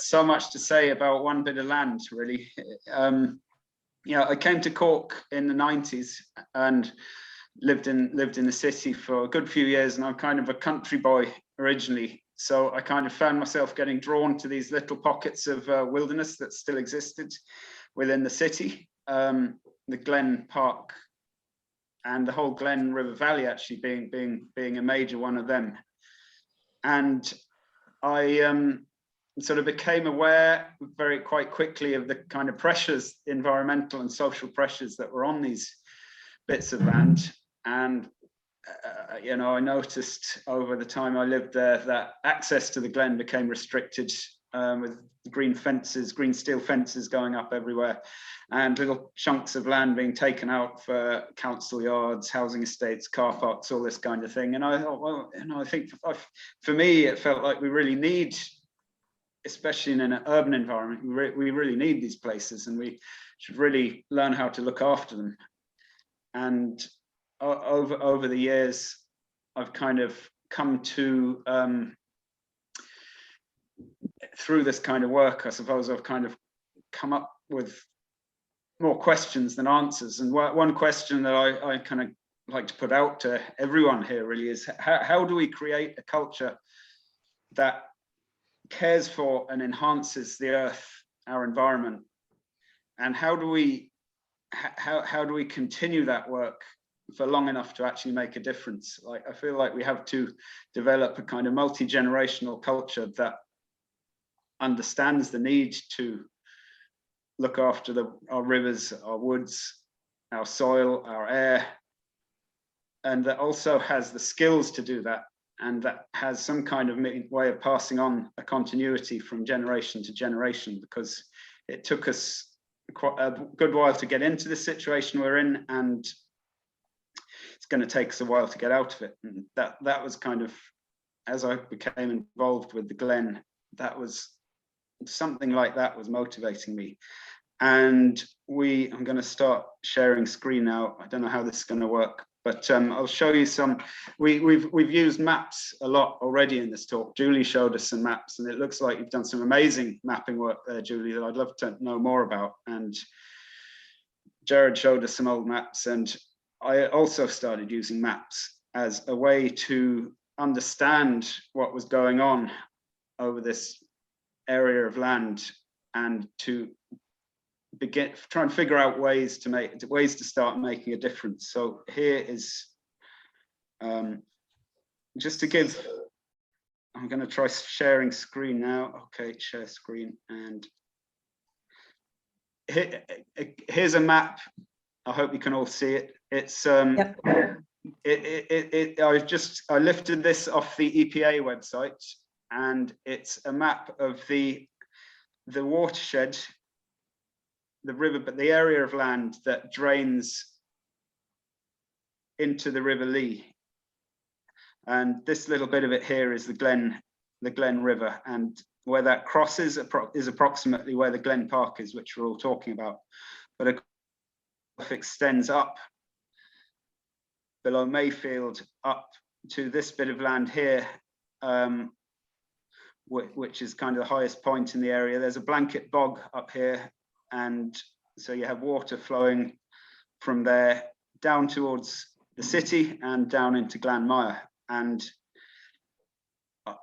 so much to say about one bit of land, really. Yeah, I came to Cork in the 90s and lived in the city for a good few years, and I'm kind of a country boy originally. So I kind of found myself getting drawn to these little pockets of wilderness that still existed within the city. The Glen Park and the whole Glen River Valley actually being a major one of them. And I sort of became aware quite quickly of the kind of pressures, environmental and social pressures that were on these bits of land. And you know, I noticed over the time I lived there that access to the Glen became restricted, with green steel fences going up everywhere, and little chunks of land being taken out for council yards, housing estates, car parks, all this kind of thing. And I thought, well, you know, I think for me, it felt like we really need, especially in an urban environment, we really need these places, and we should really learn how to look after them. And over the years, I've kind of come to, through this kind of work, I suppose I've kind of come up with more questions than answers. And one question that I kind of like to put out to everyone here really is, how do we create a culture that cares for and enhances the earth, our environment? And how do we continue that work for long enough to actually make a difference? Like, I feel like we have to develop a kind of multi-generational culture that understands the need to look after our rivers, our woods, our soil, our air, and that also has the skills to do that, and that has some kind of way of passing on a continuity from generation to generation, because it took us quite a good while to get into the situation we're in, and it's going to take us a while to get out of it. And that was kind of, as I became involved with the Glen, that was something like that was motivating me. And I'm going to start sharing screen now. I don't know how this is going to work, but I'll show you some. We've used maps a lot already in this talk. Julie showed us some maps, and it looks like you've done some amazing mapping work there, Julie, that I'd love to know more about. And Gerard showed us some old maps, and I also started using maps as a way to understand what was going on over this area of land, and to try and figure out ways to start making a difference. So here is just to give, I'm going to try sharing screen now. Okay, share screen, and here's a map. I hope you can all see it. It's Yep. I lifted this off the EPA website, and it's a map of the watershed, the river, but the area of land that drains into the River Lee. And this little bit of it here is the Glen River, and where that crosses is approximately where the Glen Park is, which we're all talking about. But it extends up below Mayfield up to this bit of land here, which is kind of the highest point in the area. There's a blanket bog up here, and so you have water flowing from there down towards the city and down into Glanmire. And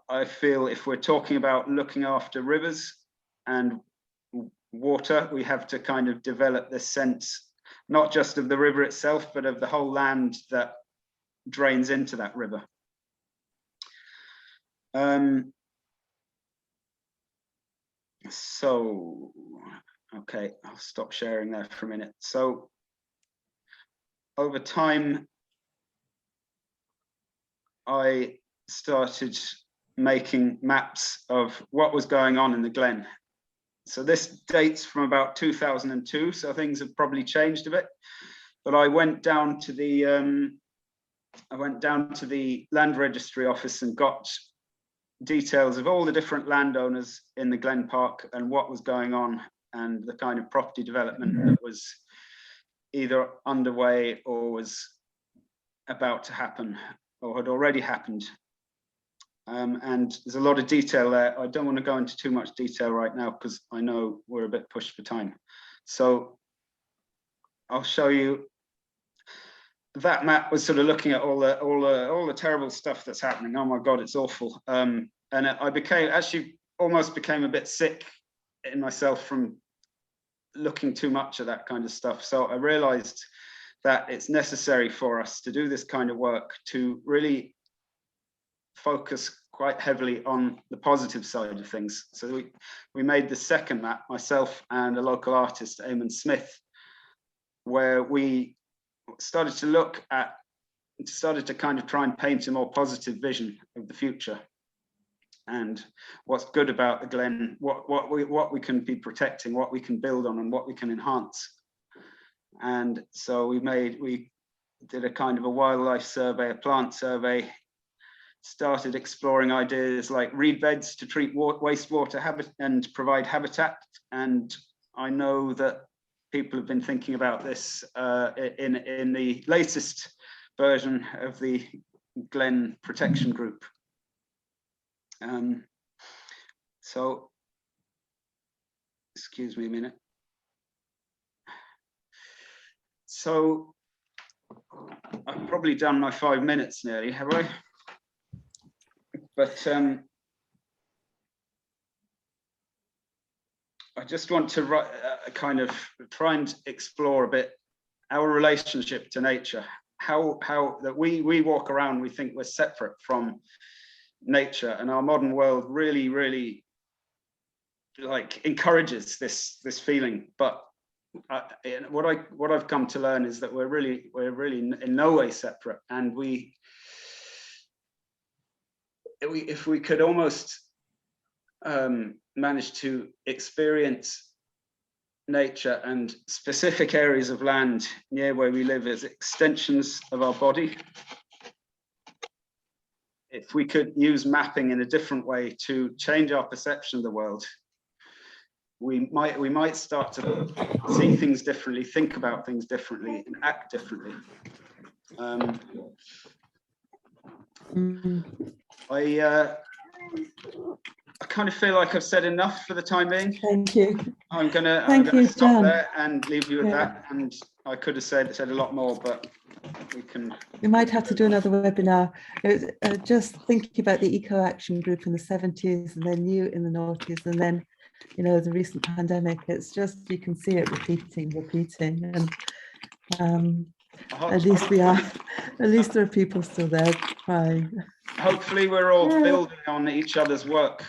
I feel if we're talking about looking after rivers and water, we have to kind of develop this sense, not just of the river itself, but of the whole land that drains into that river. So, okay, I'll stop sharing there for a minute. So over time, I started making maps of what was going on in the Glen. So this dates from about 2002, so things have probably changed a bit. But I went down to the land registry office and got details of all the different landowners in the Glen Park and what was going on and the kind of property development that was either underway or was about to happen or had already happened. And there's a lot of detail there. I don't want to go into too much detail right now because I know we're a bit pushed for time. So I'll show you. That map was sort of looking at all the terrible stuff that's happening. Oh my God, it's awful. And I almost became a bit sick in myself from looking too much at that kind of stuff. So I realized that it's necessary for us to do this kind of work to really focus quite heavily on the positive side of things. So we made the second map, myself and a local artist, Eamon Smith, where we started to kind of try and paint a more positive vision of the future and what's good about the Glen, what we can be protecting, what we can build on and what we can enhance. And so we did a kind of a wildlife survey, a plant survey, started exploring ideas like reed beds to treat wastewater and provide habitat. And I know that people have been thinking about this in the latest version of the Glen Protection Group. So, excuse me a minute. So, I've probably done my 5 minutes nearly, have I? But I just want to kind of try and explore a bit our relationship to nature. How that we walk around, we think we're separate from nature, and our modern world really like encourages this feeling. But what I've come to learn is that we're really in no way separate, and if we could almost manage to experience nature and specific areas of land near where we live as extensions of our body, if we could use mapping in a different way to change our perception of the world, we might start to see things differently, think about things differently, and act differently. I kind of feel like I've said enough for the time being. Thank you. I'm gonna stop John. there and leave you with that. And I could have said a lot more, but we might have to do another webinar. Just thinking about the Eco Action Group in the 70s, and then you in the noughties, and then the recent pandemic. It's just, you can see it repeating, and at least there are people still there trying. Hopefully we're all building on each other's work,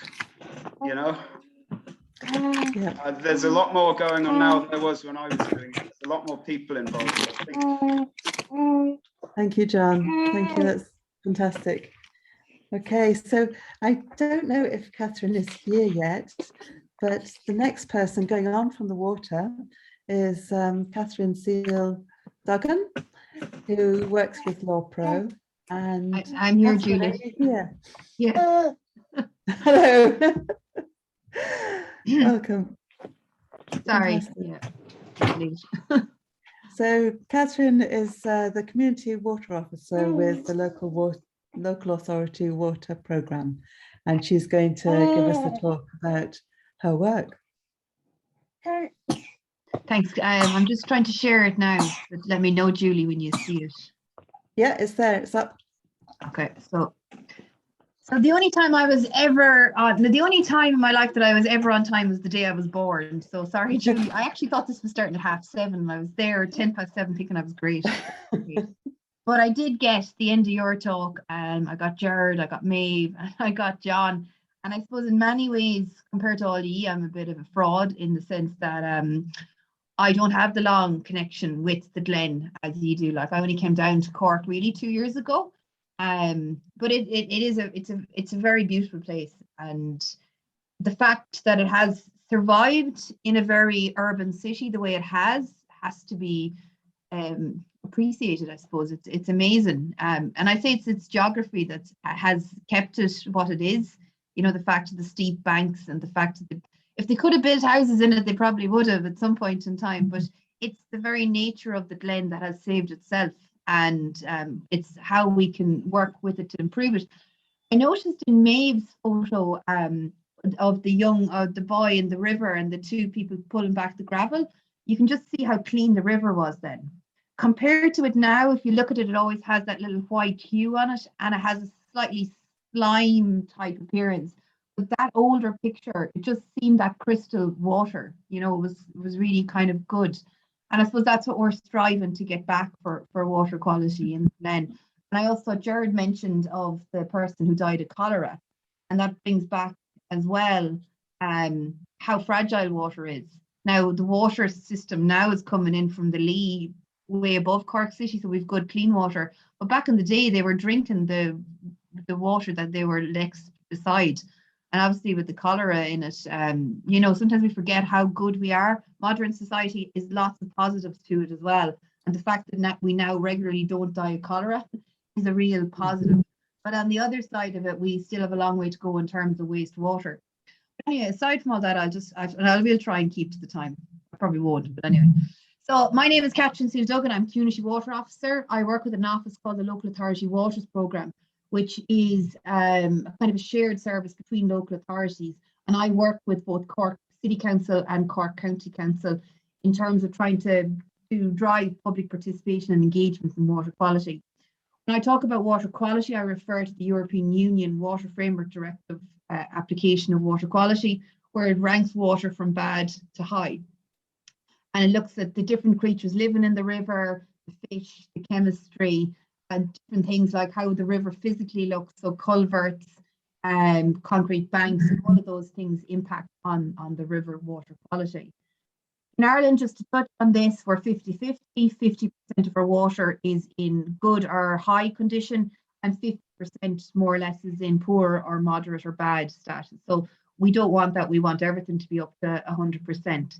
there's a lot more going on now than there was when I was doing it. There's a lot more people involved, I think. Thank you, John. Thank you, that's fantastic. Okay, so I don't know if Catherine is here yet, but the next person going on from the water is Catherine Seal-Duggan, who works with LawPro. And I'm here, Catherine, Julie. Here. Yeah. Hello. Welcome. Sorry. Fantastic. Yeah. So Catherine is the community water officer with the local authority water programme, and she's going to give us a talk about her work. Thanks. I'm just trying to share it now, but let me know, Julie, when you see it. Yeah, it's there. It's up. Okay, so the only time I was ever on, the only time in my life that I was ever on time was the day I was born. So sorry, Julie. I actually thought this was starting at 7:30. And I was there 7:10 thinking I was great. But I did get the end of your talk. I got Gerard, I got Maeve, and I got John. And I suppose in many ways, compared to all of you, I'm a bit of a fraud in the sense that I don't have the long connection with the Glen as you do. Like, I only came down to Cork really 2 years ago. But it's a very beautiful place, and the fact that it has survived in a very urban city the way it has to be appreciated, I suppose. It's amazing. And I say it's its geography that has kept it what it is. You know, the fact of the steep banks and the fact that if they could have built houses in it, they probably would have at some point in time. But it's the very nature of the glen that has saved itself. And it's how we can work with it to improve it. I noticed in Maeve's photo of the boy in the river and the two people pulling back the gravel, you can just see how clean the river was then. Compared to it now, if you look at it, it always has that little white hue on it, and it has a slightly slime type appearance. But that older picture, it just seemed that crystal water, you know, it was really kind of good. And I suppose that's what we're striving to get back for water quality in the glen. And I also, Gerard mentioned of the person who died of cholera, and that brings back as well how fragile water is. Now, the water system now is coming in from the Lee, way above Cork City, so we've good clean water. But back in the day, they were drinking the water that they were next beside. And obviously with the cholera in it, you know, sometimes we forget how good we are. Modern society is lots of positives to it as well. And the fact that we now regularly don't die of cholera is a real positive. But on the other side of it, we still have a long way to go in terms of wastewater. But anyway, aside from all that, I will try and keep to the time. I probably won't, but anyway. So my name is Catherine Seal Duggan. I'm Community Water Officer. I work with an office called the Local Authority Waters Programme, which is a kind of a shared service between local authorities. And I work with both Cork City Council and Cork County Council in terms of trying to drive public participation and engagement in water quality. When I talk about water quality, I refer to the European Union Water Framework Directive application of water quality, where it ranks water from bad to high. And it looks at the different creatures living in the river, the fish, the chemistry, and different things like how the river physically looks, so culverts, concrete banks, and all of those things impact on the river water quality. In Ireland, just to touch on this, we're 50-50, 50% of our water is in good or high condition, and 50% more or less is in poor or moderate or bad status. So we don't want that, we want everything to be up to 100%.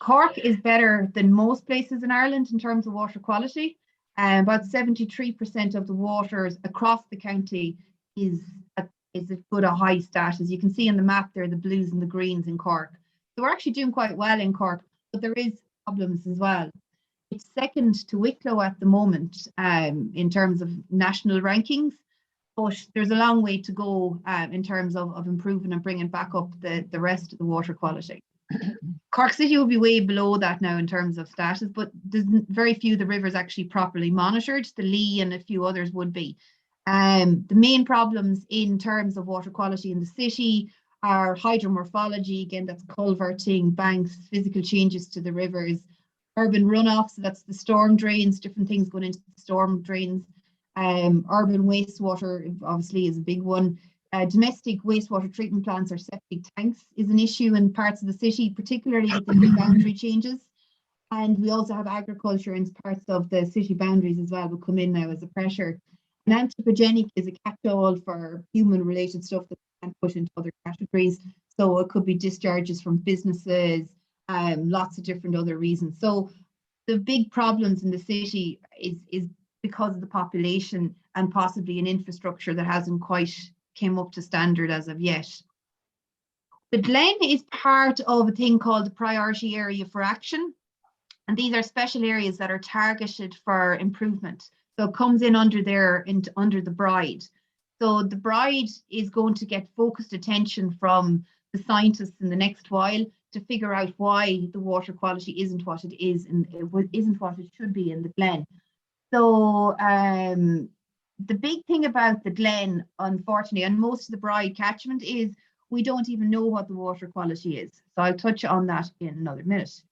Cork is better than most places in Ireland in terms of water quality. About 73% of the waters across the county is a good or high status. You can see on the map there the blues and the greens in Cork. So we're actually doing quite well in Cork, but there is problems as well. It's second to Wicklow at the moment in terms of national rankings, but there's a long way to go in terms of improving and bringing back up the rest of the water quality. Cork City will be way below that now in terms of status, but there's very few of the rivers actually properly monitored. The Lee and a few others would be. The main problems in terms of water quality in the city are hydromorphology, again, that's culverting, banks, physical changes to the rivers, urban runoff, so that's the storm drains, different things going into the storm drains. Urban wastewater obviously is a big one. Domestic wastewater treatment plants or septic tanks is an issue in parts of the city, particularly with the new boundary changes. And we also have agriculture in parts of the city boundaries as well will come in now as a pressure. And anthropogenic is a catch-all for human-related stuff that we can't put into other categories. So it could be discharges from businesses, lots of different other reasons. So the big problems in the city is because of the population and possibly an infrastructure that hasn't quite came up to standard as of yet. The Glen is part of a thing called the Priority Area for Action. And these are special areas that are targeted for improvement. So it comes in under the Bride. So the Bride is going to get focused attention from the scientists in the next while to figure out why the water quality isn't what it is and isn't what it should be in the Glen. So the big thing about the Glen, unfortunately, and most of the Bride catchment is we don't even know what the water quality is. So I'll touch on that in another minute.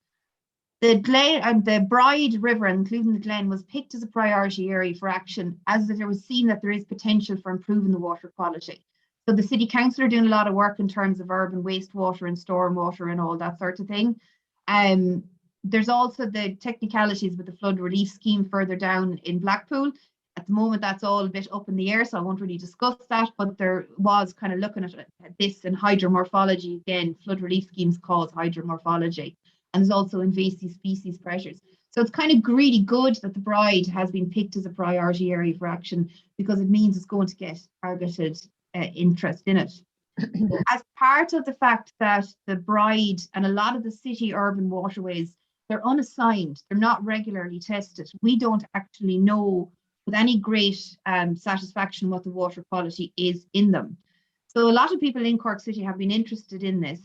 The Glen and the Bride River, including the Glen, was picked as a priority area for action as it was seen that there is potential for improving the water quality. So the City Council are doing a lot of work in terms of urban wastewater and stormwater and all that sort of thing. There's also the technicalities with the flood relief scheme further down in Blackpool. At the moment, that's all a bit up in the air, so I won't really discuss that, but there was kind of looking at this in hydromorphology. Again, flood relief schemes cause hydromorphology, and there's also invasive species pressures. So it's kind of really good that the Bride has been picked as a priority area for action, because it means it's going to get targeted interest in it. As part of the fact that the Bride and a lot of the city urban waterways, they're unassigned, they're not regularly tested. We don't actually know with any great satisfaction what the water quality is in them. So a lot of people in Cork City have been interested in this,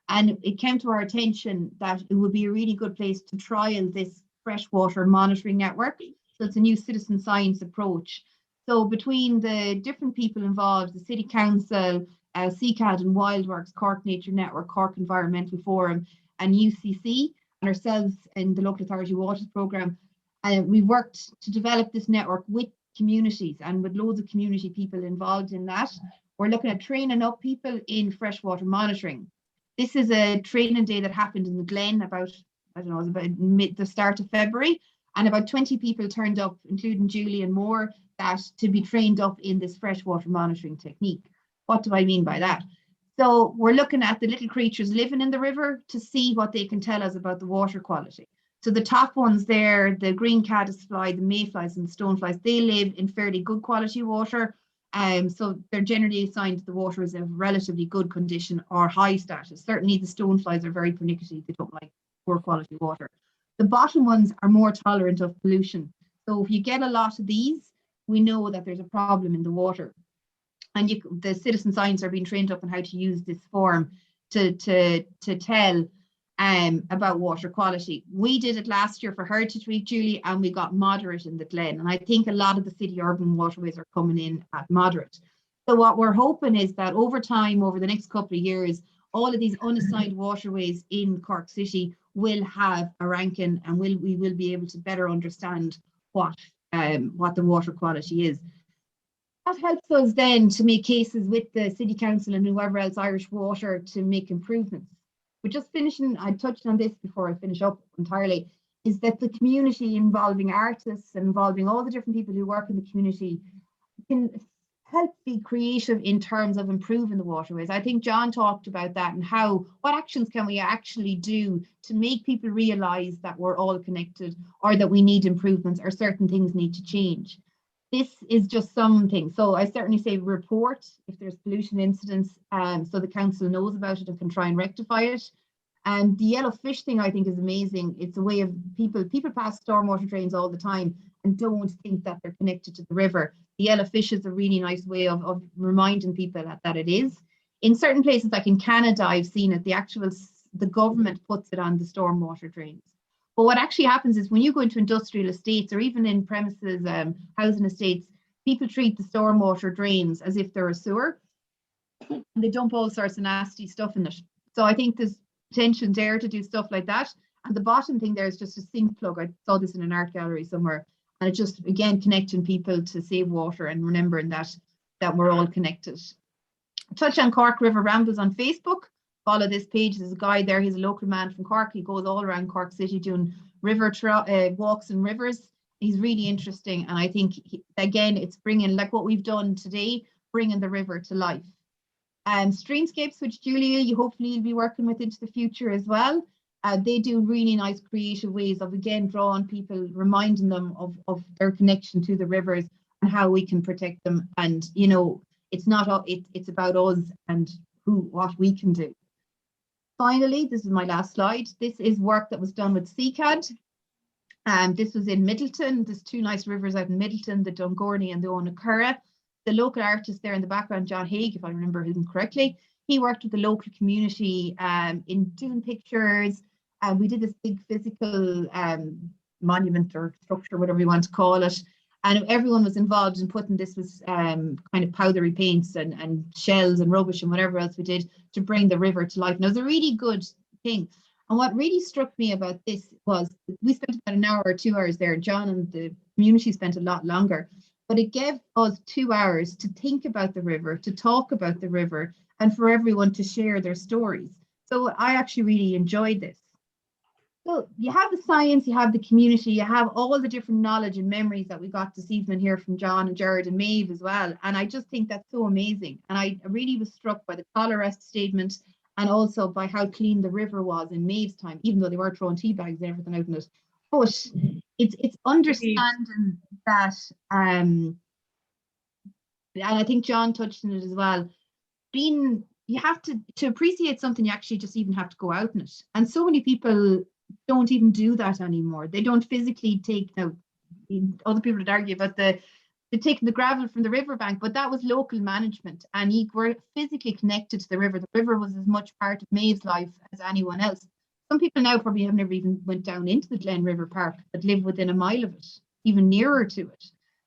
and it came to our attention that it would be a really good place to trial this freshwater monitoring network. So it's a new citizen science approach. So between the different people involved, the City Council, CCAD and Wildworks, Cork Nature Network, Cork Environmental Forum, and UCC, and ourselves in the Local Authority Waters Programme, we worked to develop this network with communities and with loads of community people involved in that. We're looking at training up people in freshwater monitoring. This is a training day that happened in the Glen about, I don't know, it was about the start of February, and about 20 people turned up, including Julie and more, that to be trained up in this freshwater monitoring technique. What do I mean by that? So we're looking at the little creatures living in the river to see what they can tell us about the water quality. So the top ones there, the green caddisfly, the mayflies and the stoneflies, they live in fairly good quality water. So they're generally assigned the water is of relatively good condition or high status. Certainly the stoneflies are very pernickety, they don't like poor quality water. The bottom ones are more tolerant of pollution. So if you get a lot of these, we know that there's a problem in the water. And the citizen scientists are being trained up on how to use this form to tell about water quality. We did it last year for Heritage Week, Julie, and we got moderate in the Glen. And I think a lot of the city urban waterways are coming in at moderate. So what we're hoping is that over time, over the next couple of years, all of these unassigned waterways in Cork City will have a ranking, and we will be able to better understand what the water quality is. That helps us then to make cases with the City Council and whoever else, Irish Water, to make improvements. But just finishing, I touched on this before I finish up entirely, is that the community involving artists and involving all the different people who work in the community can help be creative in terms of improving the waterways. I think John talked about that and what actions can we actually do to make people realise that we're all connected, or that we need improvements, or certain things need to change. This is just something. So I certainly say report if there's pollution incidents, so the council knows about it and can try and rectify it. And the yellow fish thing I think is amazing. It's a way of people pass stormwater drains all the time and don't think that they're connected to the river. The yellow fish is a really nice way of reminding people that it is. In certain places, like in Canada, I've seen it, the government puts it on the stormwater drains. But what actually happens is when you go into industrial estates or even in premises, housing estates, people treat the stormwater drains as if they're a sewer, and they dump all sorts of nasty stuff in it. So I think there's potential there to do stuff like that. And the bottom thing there is just a sink plug. I saw this in an art gallery somewhere, and it's just, again, connecting people to save water and remembering that we're all connected. Touch on Cork River Rambles on Facebook. Follow this page. There's a guy there. He's a local man from Cork. He goes all around Cork City doing river walks and rivers. He's really interesting. And I think, again, it's bringing, like what we've done today, bringing the river to life. Streamscapes, which Julia, you hopefully you'll be working with into the future as well. They do really nice creative ways of, again, drawing people, reminding them of their connection to the rivers and how we can protect them. And, you know, it's about us and what we can do. Finally, this is my last slide. This is work that was done with CCAD. This was in Middleton. There's two nice rivers out in Middleton, the Dungorney and the Onacurra. The local artist there in the background, John Haig, if I remember him correctly, he worked with the local community in doing pictures. We did this big physical monument or structure, whatever you want to call it. And everyone was involved in putting this was kind of powdery paints and shells and rubbish and whatever else we did to bring the river to life. And it was a really good thing. And what really struck me about this was we spent about an hour or 2 hours there. John and the community spent a lot longer, but it gave us 2 hours to think about the river, to talk about the river, and for everyone to share their stories. So I actually really enjoyed this. So you have the science, you have the community, you have all the different knowledge and memories that we got this evening here from John and Gerard and Maeve as well. And I just think that's so amazing. And I really was struck by the collar rest statement and also by how clean the river was in Maeve's time, even though they were throwing tea bags and everything out in it. But it's understanding that, and I think John touched on it as well, you have to appreciate something, you actually just even have to go out in it. And so many people don't even do that anymore. They don't physically take, now other people would argue about the taking the gravel from the riverbank, but that was local management and you were physically connected to the river. The river was as much part of Maeve's life as anyone else. Some people now probably have never even went down into the Glen River Park, but live within a mile of it, even nearer to it.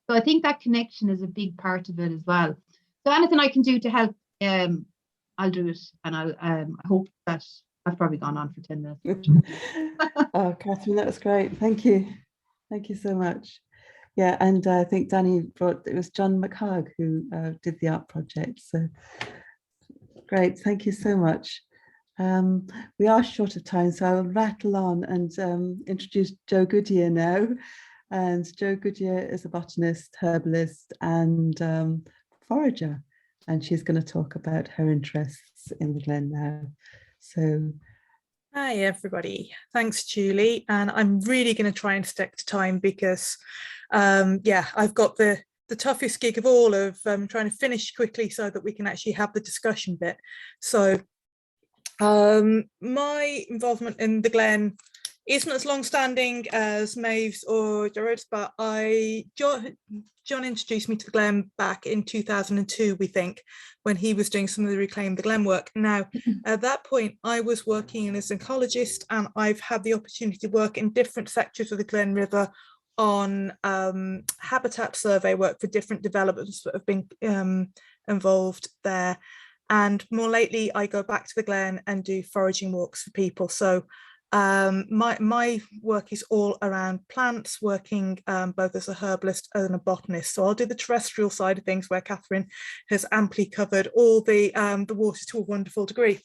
So I think that connection is a big part of it as well. So anything I can do to help, I'll do it, and I hope that I've probably gone on for 10 minutes. Oh, Catherine, that was great. Thank you. Thank you so much. Yeah, and I think Danny it was John McHugh who did the art project. So great, thank you so much. We are short of time, so I'll rattle on and introduce Jo Goodyear now. And Jo Goodyear is a botanist, herbalist, and forager. And she's going to talk about her interests in the Glen now. So, hi everybody, thanks Julie, and I'm really going to try and stick to time because yeah, I've got the toughest gig of all of trying to finish quickly so that we can actually have the discussion bit. So my involvement in the Glen isn't as long-standing as Maeve's or Gerard's, but John introduced me to the Glen back in 2002, we think, when he was doing some of the Reclaim the Glen work. Now, at that point, I was working as an ecologist, and I've had the opportunity to work in different sectors of the Glen River on habitat survey work for different developments that have been involved there. And more lately, I go back to the Glen and do foraging walks for people. So my work is all around plants, working both as a herbalist and a botanist. So I'll do the terrestrial side of things where Catherine has amply covered all the water to a wonderful degree.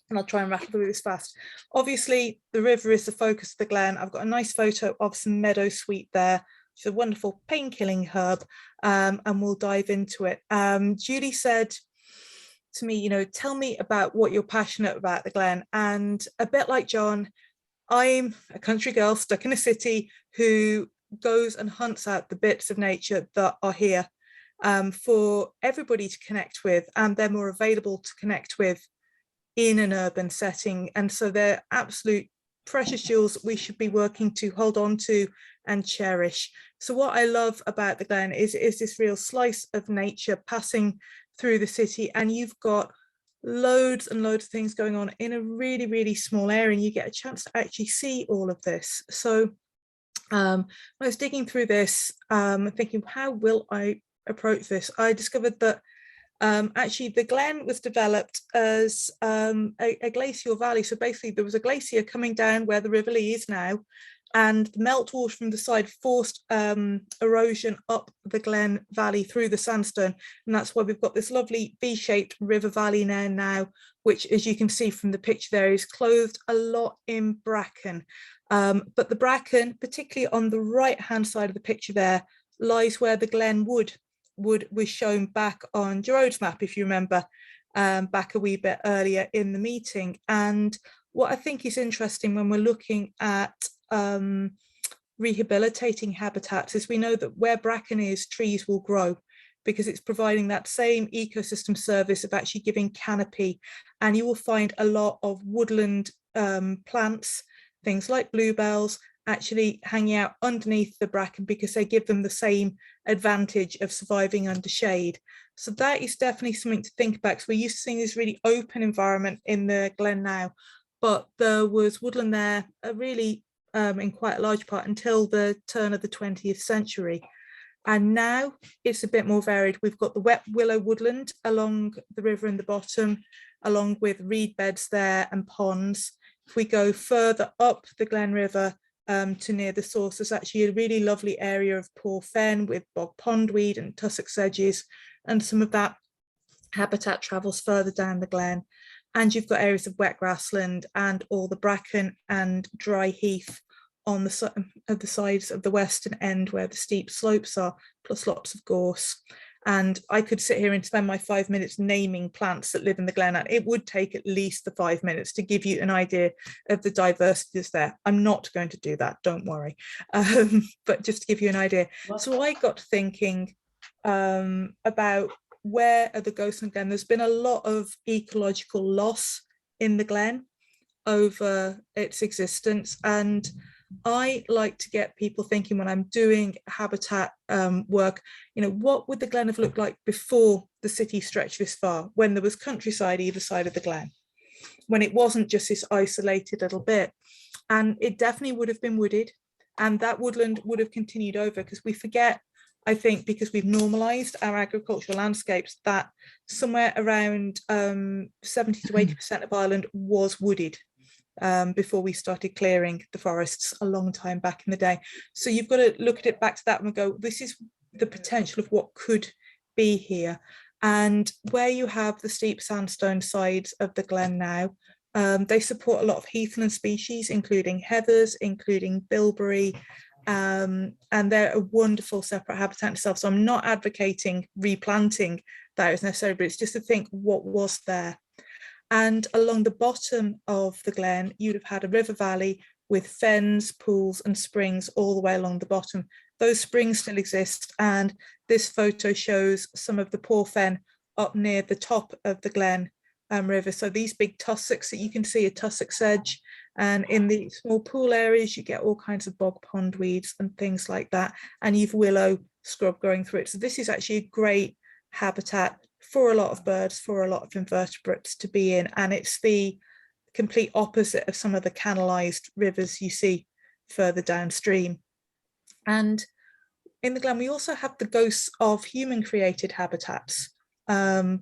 And I'll try and rattle through this fast. Obviously, the river is the focus of the Glen. I've got a nice photo of some meadow sweet there, which is a wonderful pain-killing herb, and we'll dive into it. Julie said to me, you know, tell me about what you're passionate about the Glen. And a bit like John, I'm a country girl stuck in a city who goes and hunts out the bits of nature that are here for everybody to connect with, and they're more available to connect with in an urban setting. And so they're absolute precious jewels we should be working to hold on to and cherish. So what I love about the Glen is this real slice of nature passing through the city, and you've got loads and loads of things going on in a really, really small area, and you get a chance to actually see all of this. So when I was digging through this, thinking, how will I approach this? I discovered that actually the Glen was developed as a glacial valley. So basically there was a glacier coming down where the River Lee is now, and the meltwater from the side forced erosion up the Glen Valley through the sandstone. And that's why we've got this lovely V-shaped river valley now, which, as you can see from the picture there, is clothed a lot in bracken. But the bracken, particularly on the right-hand side of the picture there, lies where the Glen Wood was shown back on Gerard's map, if you remember, back a wee bit earlier in the meeting. And what I think is interesting when we're looking at rehabilitating habitats is we know that where bracken is, trees will grow, because it's providing that same ecosystem service of actually giving canopy. And you will find a lot of woodland plants, things like bluebells, actually hanging out underneath the bracken because they give them the same advantage of surviving under shade. So that is definitely something to think about, because we're used to seeing this really open environment in the Glen now, but there was woodland there really in quite a large part until the turn of the 20th century. And now it's a bit more varied. We've got the wet willow woodland along the river in the bottom, along with reed beds there and ponds. If we go further up the Glen River to near the source, there's actually a really lovely area of poor fen with bog pondweed and tussock sedges, and some of that habitat travels further down the Glen. and you've got areas of wet grassland and all the bracken and dry heath on the sides of the western end where the steep slopes are, plus lots of gorse. And I could sit here and spend my 5 minutes naming plants that live in the Glen, and it would take at least the 5 minutes to give you an idea of the diversity that's there. I'm not going to do that, don't worry, but just to give you an idea. So I got thinking about where are the ghosts in the Glen. There's been a lot of ecological loss in the Glen over its existence, and I like to get people thinking when I'm doing habitat work, you know, what would the Glen have looked like before the city stretched this far, when there was countryside either side of the Glen, when it wasn't just this isolated little bit. And it definitely would have been wooded, and that woodland would have continued over, because we forget, I think, because we've normalized our agricultural landscapes, that somewhere around 70 to 80% of Ireland was wooded before we started clearing the forests a long time back in the day. So you've got to look at it back to that and go, this is the potential of what could be here. And where you have the steep sandstone sides of the Glen now, they support a lot of heathland species, including heathers, including bilberry, and they're a wonderful separate habitat itself. So I'm not advocating replanting those necessarily, but it's just to think what was there. And along the bottom of the Glen, you'd have had a river valley with fens, pools and springs all the way along the bottom. Those springs still exist, and this photo shows some of the poor fen up near the top of the Glen River. So these big tussocks that you can see are tussock sedge, and in the small pool areas you get all kinds of bog pond weeds and things like that, and you've willow scrub growing through it. So this is actually a great habitat for a lot of birds, for a lot of invertebrates to be in, and it's the complete opposite of some of the canalized rivers you see further downstream. And in the Glen we also have the ghosts of human created habitats,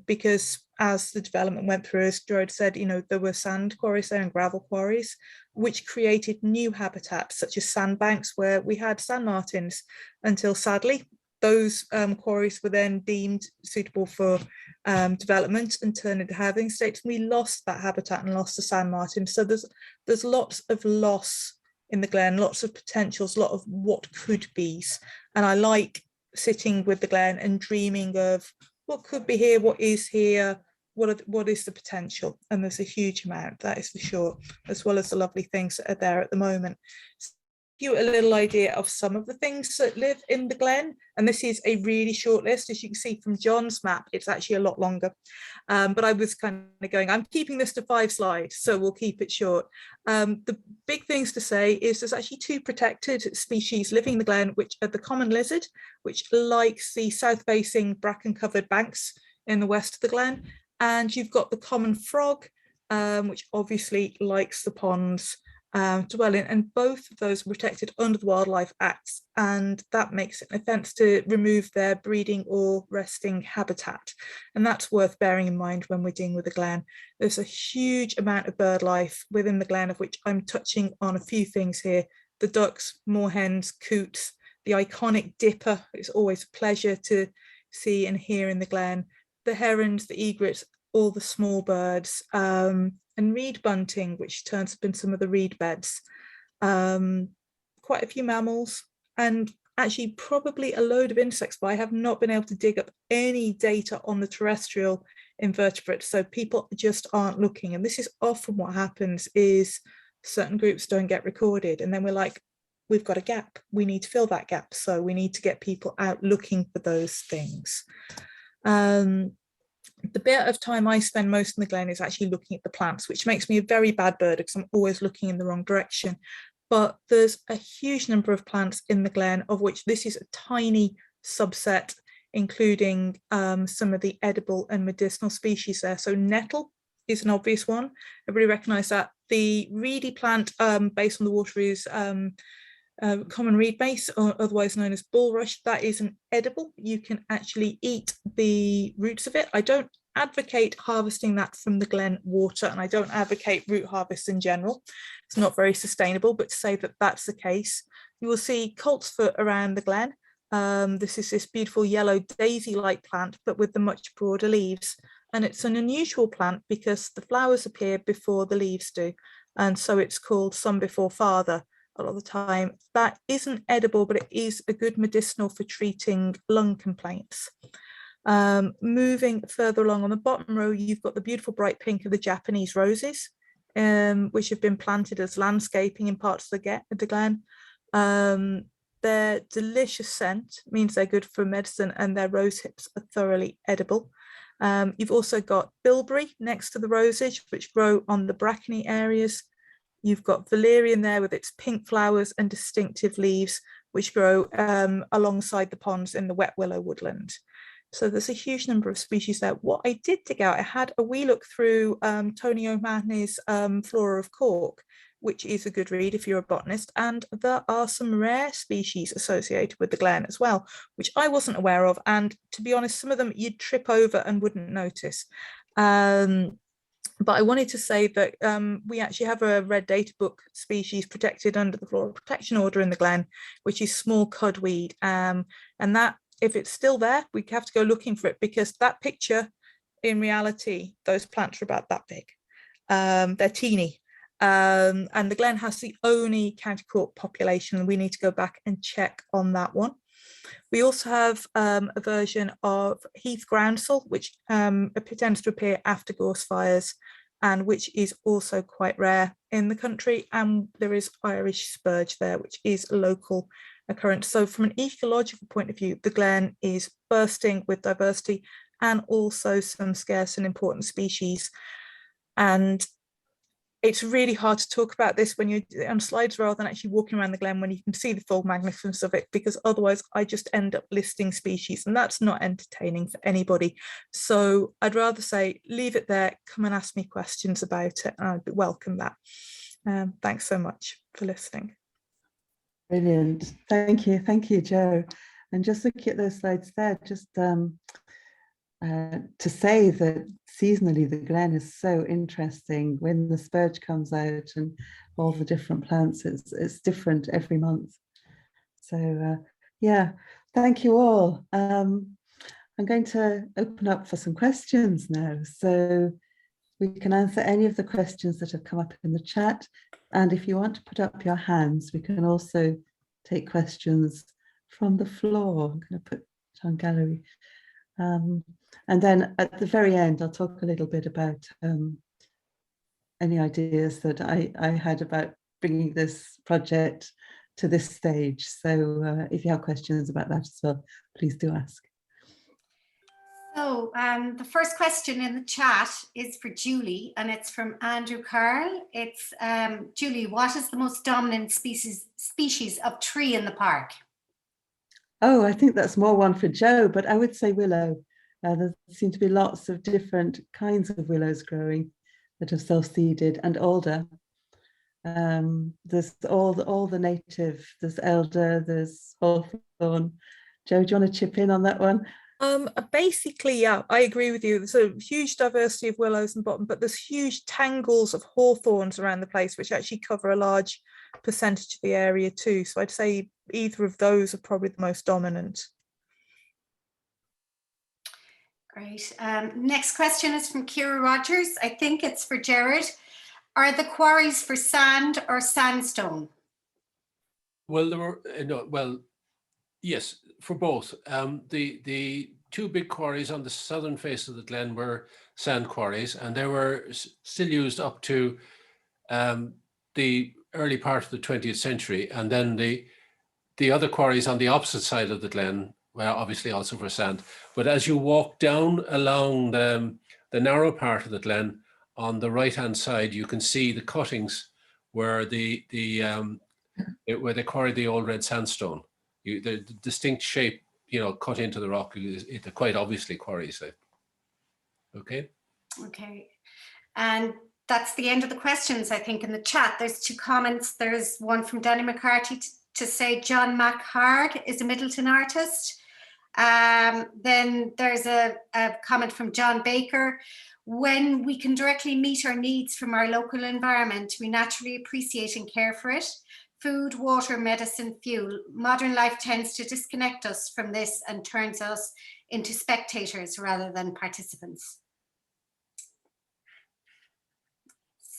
because as the development went through, as Gerard said, you know, there were sand quarries there and gravel quarries, which created new habitats such as sandbanks where we had sand martins, until sadly those quarries were then deemed suitable for development and turned into housing estates. We lost that habitat and lost the sand martin. So there's lots of loss in the Glen, lots of potentials, a lot of what could be's. And I like sitting with the Glen and dreaming of what could be here, what is here, what is the potential. And there's a huge amount, that is for sure, as well as the lovely things that are there at the moment. You a little idea of some of the things that live in the Glen, and this is a really short list. As you can see from John's map, it's actually a lot longer, but I was kind of going, I'm keeping this to 5 slides, so we'll keep it short. The big things to say is there's actually 2 protected species living in the Glen, which are the common lizard, which likes the south facing bracken covered banks in the west of the Glen, and you've got the common frog, which obviously likes the ponds to dwell in, and both of those are protected under the Wildlife Acts, and that makes it an offence to remove their breeding or resting habitat, and that's worth bearing in mind when we're dealing with the Glen. There's a huge amount of bird life within the Glen, of which I'm touching on a few things here: the ducks, moorhens, coots, the iconic dipper. It's always a pleasure to see and hear in the Glen, the herons, the egrets, all the small birds, and reed bunting, which turns up in some of the reed beds, quite a few mammals, and actually probably a load of insects, but I have not been able to dig up any data on the terrestrial invertebrates, so people just aren't looking. And this is often what happens, is certain groups don't get recorded, and then we're like, we've got a gap, we need to fill that gap, so we need to get people out looking for those things. The bit of time I spend most in the Glen is actually looking at the plants, which makes me a very bad bird because I'm always looking in the wrong direction. But there's a huge number of plants in the Glen, of which this is a tiny subset, including some of the edible and medicinal species there. So nettle is an obvious one. Everybody recognise that. The reedy plant based on the water is common reed mace, or otherwise known as bulrush. That is an edible. You can actually eat the roots of it. I don't advocate harvesting that from the Glen water, and I don't advocate root harvest in general. It's not very sustainable, but to say that that's the case. You will see coltsfoot around the Glen. This is this beautiful yellow daisy-like plant, but with the much broader leaves. And it's an unusual plant because the flowers appear before the leaves do. And so it's called son before father a lot of the time. That isn't edible, but it is a good medicinal for treating lung complaints. Moving further along on the bottom row, you've got the beautiful bright pink of the Japanese roses, which have been planted as landscaping in parts of the Glen. Their delicious scent means they're good for medicine, and their rose hips are thoroughly edible. You've also got bilberry next to the roses, which grow on the brackeny areas. You've got valerian there with its pink flowers and distinctive leaves, which grow alongside the ponds in the wet willow woodland. So there's a huge number of species there. What I did dig out, I had a wee look through Tony O'Mahony's Flora of Cork, which is a good read if you're a botanist, and there are some rare species associated with the Glen as well, which I wasn't aware of, and to be honest, some of them you'd trip over and wouldn't notice. But I wanted to say that we actually have a red data book species protected under the Flora Protection Order in the Glen, which is small cudweed, and that, if it's still there, we have to go looking for it, because that picture, in reality, those plants are about that big. They're teeny. And the Glen has the only county court population, and we need to go back and check on that one. We also have a version of heath groundsel, which tends to appear after gorse fires, and which is also quite rare in the country. And there is Irish spurge there, which is a local occurrence. So from an ecological point of view, the Glen is bursting with diversity and also some scarce and important species. And it's really hard to talk about this when you're on slides rather than actually walking around the Glen, when you can see the full magnificence of it, because otherwise I just end up listing species, and that's not entertaining for anybody. So I'd rather say leave it there, come and ask me questions about it, and I'd welcome that. Thanks so much for listening. Brilliant. Thank you, Joe. And just looking at those slides there, just to say that seasonally the Glen is so interesting. When the spurge comes out and all the different plants, it's different every month. So yeah, thank you all. I'm going to open up for some questions now, so we can answer any of the questions that have come up in the chat, and if you want to put up your hands, we can also take questions from the floor. I'm going to put it on gallery. And then at the very end, I'll talk a little bit about any ideas that I had about bringing this project to this stage. So if you have questions about that as well, please do ask. So the first question in the chat is for Julie, and it's from Andrew Carl. It's Julie, what is the most dominant species of tree in the park? Oh, I think that's more one for Joe, but I would say willow. There seem to be lots of different kinds of willows growing that have self-seeded, and alder. There's all the native, there's elder, there's hawthorn. Joe, do you want to chip in on that one? Basically, yeah, I agree with you. There's a huge diversity of willows and bottom, but there's huge tangles of hawthorns around the place, which actually cover a large percentage of the area too. So I'd say either of those are probably the most dominant. Great. Next question is from Kira Rogers. I think it's for Gerard. Are the quarries for sand or sandstone? Well, there were yes, for both. The two big quarries on the southern face of the Glen were sand quarries, and they were still used up to the early part of the 20th century. And then the other quarries on the opposite side of the Glen were obviously also for sand. But as you walk down along the narrow part of the Glen, on the right-hand side, you can see the cuttings where where they quarried the old red sandstone. The distinct shape, cut into the rock, they're quite obviously quarries. Okay. Okay. And that's the end of the questions, I think, in the chat. There's two comments. There's one from Danny McCarthy to say John McHard is a Middleton artist. Then there's a comment from John Baker. When we can directly meet our needs from our local environment, we naturally appreciate and care for it. Food, water, medicine, fuel. Modern life tends to disconnect us from this and turns us into spectators rather than participants.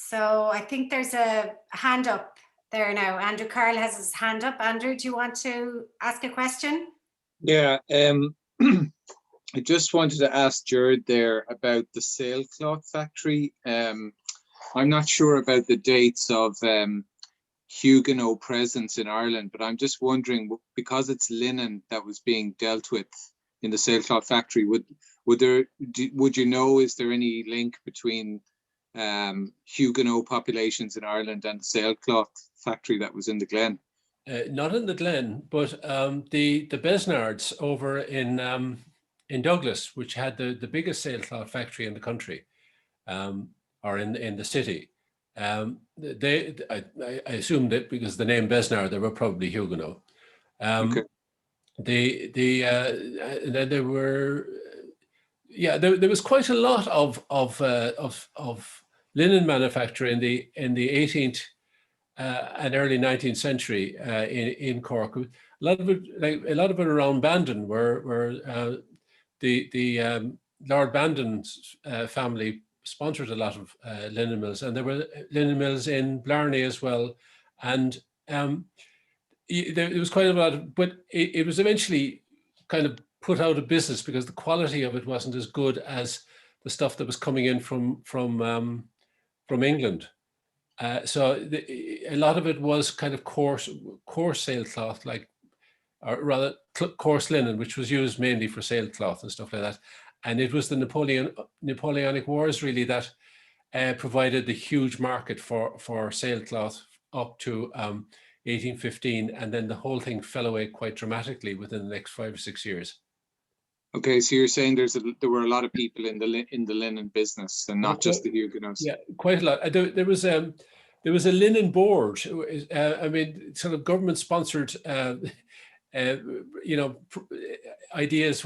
So I think there's a hand up there now. Andrew Carl has his hand up. Andrew, do you want to ask a question? Yeah, I just wanted to ask Gerard there about the sailcloth factory. I'm not sure about the dates of Huguenot presence in Ireland, but I'm just wondering, because it's linen that was being dealt with in the sailcloth factory, would you know, is there any link between Huguenot populations in Ireland and the sailcloth factory that was in the Glen? Not in the Glen, but the Besnards over in Douglas, which had the biggest sailcloth factory in the country, or in the city. I assume that because the name Besnard, they were probably Huguenot. Okay. Then there were, there was quite a lot of linen manufacture in the 18th and early 19th century in Cork. A lot of it around Bandon, where the Lord Bandon's family sponsored a lot of linen mills, and there were linen mills in Blarney as well. And there was quite a lot, but it was eventually kind of put out of business because the quality of it wasn't as good as the stuff that was coming in from England. So a lot of it was kind of coarse sailcloth, or rather coarse linen, which was used mainly for sailcloth and stuff like that. And it was the Napoleonic Wars really that provided the huge market for sailcloth up to 1815, and then the whole thing fell away quite dramatically within the next 5 or 6 years. Okay, so you're saying there were a lot of people in the linen business, and not just the Huguenots. Yeah, quite a lot. There was a linen board. I mean, sort of government-sponsored. Ideas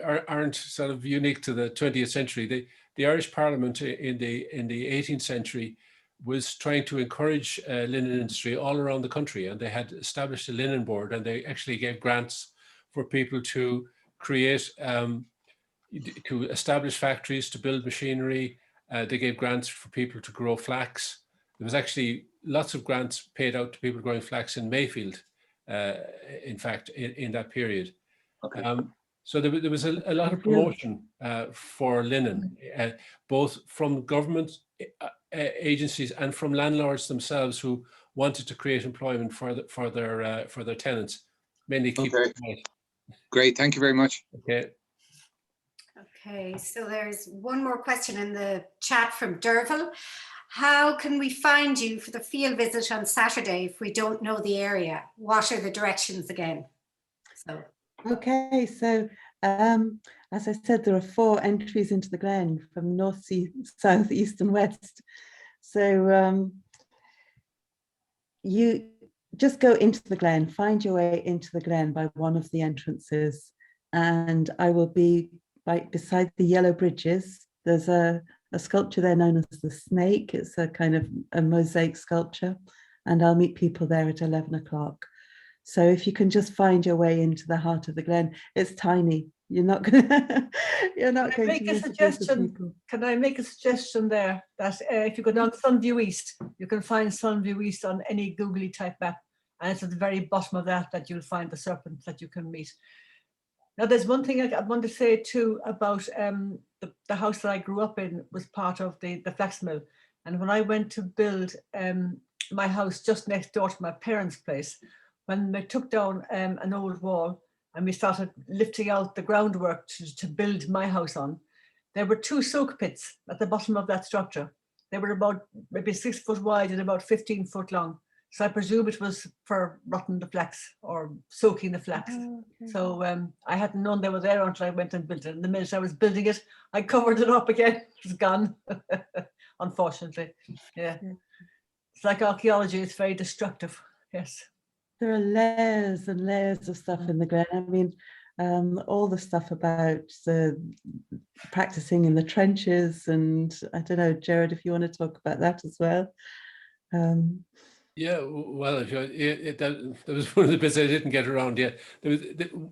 aren't sort of unique to the 20th century. The Irish Parliament in the 18th century was trying to encourage linen industry all around the country, and they had established a linen board, and they actually gave grants for people to create, to establish factories, to build machinery. They gave grants for people to grow flax. There was actually lots of grants paid out to people growing flax in Mayfield, in fact, in that period. Okay. So there was a lot of promotion for linen, both from government agencies and from landlords themselves who wanted to create employment for their tenants, mainly keep them quiet. Great, thank you very much. Okay. Okay, so there's one more question in the chat from Derval. How can we find you for the field visit on Saturday if we don't know the area? What are the directions again? So. Okay, so as I said, there are 4 entries into the Glen from north, south, east and west. So you just go into the Glen, find your way into the Glen by one of the entrances, and I will be right beside the yellow bridges. There's a sculpture there known as the snake. It's a kind of a mosaic sculpture, and I'll meet people there at 11 o'clock. So if you can just find your way into the heart of the Glen, it's tiny. You're not going to. You're not going to. Can I make a suggestion there that if you go down Sunview East, you can find Sunview East on any googly type map, and it's at the very bottom of that you'll find the serpent that you can meet. Now, there's one thing I want to say too about the house that I grew up in was part of the flax mill, and when I went to build my house just next door to my parents' place, when they took down an old wall and we started lifting out the groundwork to build my house on, there were 2 soak pits at the bottom of that structure. They were about maybe 6 foot wide and about 15 foot long. So I presume it was for rotting the flax or soaking the flax. Oh, okay. So I hadn't known they were there until I went and built it. And the minute I was building it, I covered it up again. It was gone, unfortunately. Yeah. It's like archaeology, it's very destructive. Yes. There are layers and layers of stuff in the Glen. I mean, all the stuff about the practicing in the trenches, and I don't know, Gerard, if you want to talk about that as well. Yeah, well, that was one of the bits I didn't get around yet. There was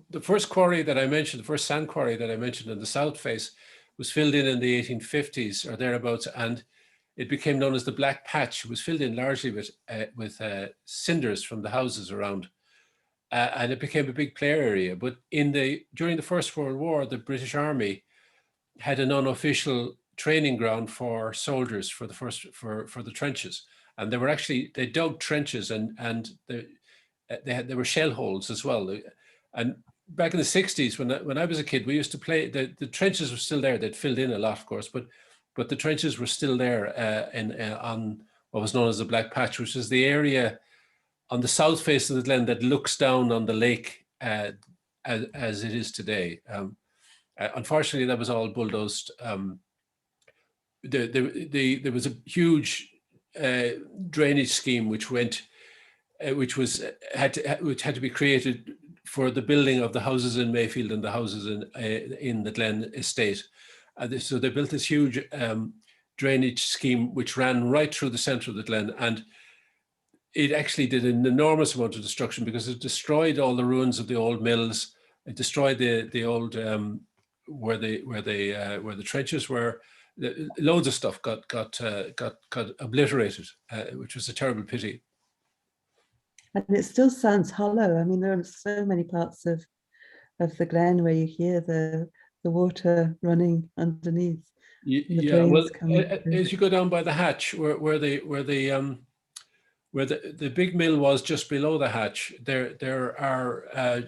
the first quarry that I mentioned, the first sand quarry that I mentioned in the south face, was filled in the 1850s or thereabouts, and it became known as the Black Patch. It was filled in largely with cinders from the houses around. And it became a big player area. But during the First World War, the British Army had an unofficial training ground for soldiers for the trenches. And they dug trenches and there were shell holes as well. And back in the 60s, when I was a kid, we used to play, the trenches were still there. They'd filled in a lot, of course, but the trenches were still there on what was known as the Black Patch, which is the area on the south face of the Glen that looks down on the lake as it is today. Unfortunately, that was all bulldozed. There was a huge drainage scheme which had to be created for the building of the houses in Mayfield and the houses in the Glen estate. So they built this huge drainage scheme which ran right through the center of the Glen, and it actually did an enormous amount of destruction because it destroyed all the ruins of the old mills. It destroyed the old where the trenches were. Loads of stuff got obliterated, which was a terrible pity. And it still sounds hollow. I mean, there are so many parts of the Glen where you hear the water running underneath. Yeah, well, as you go down by the hatch, where the big mill was just below the hatch, there are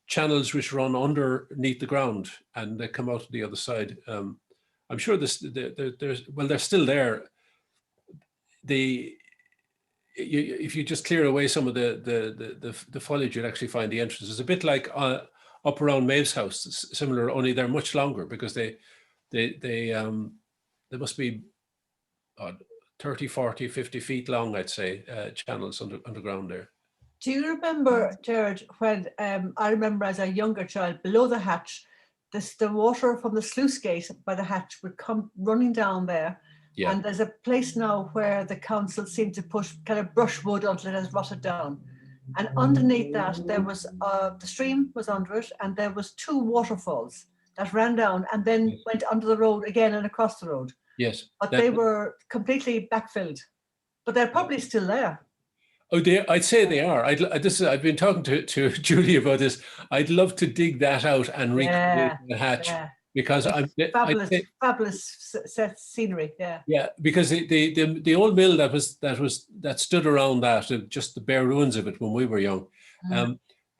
channels which run underneath the ground and they come out to the other side. I'm sure they're still there. If you just clear away some of the foliage, you'd actually find the entrance. It's a bit like up around Maeve's house, similar, only they're much longer because they must be 30, 40, 50 feet long, I'd say, channels underground there. Do you remember, Gerard, when I remember as a younger child, below the hatch, the water from the sluice gate by the hatch would come running down there. Yeah. And there's a place now where the council seemed to put kind of brushwood until it has rotted down. And underneath that, there was the stream was under it, and there was 2 waterfalls that ran down and then went under the road again and across the road. Yes. But they were completely backfilled. But they're probably still there. Oh, I'd say they are. I've been talking to Julie about this. I'd love to dig that out and recreate the hatch because fabulous scenery. Yeah. Yeah, because the old mill that stood around that, just the bare ruins of it when we were young,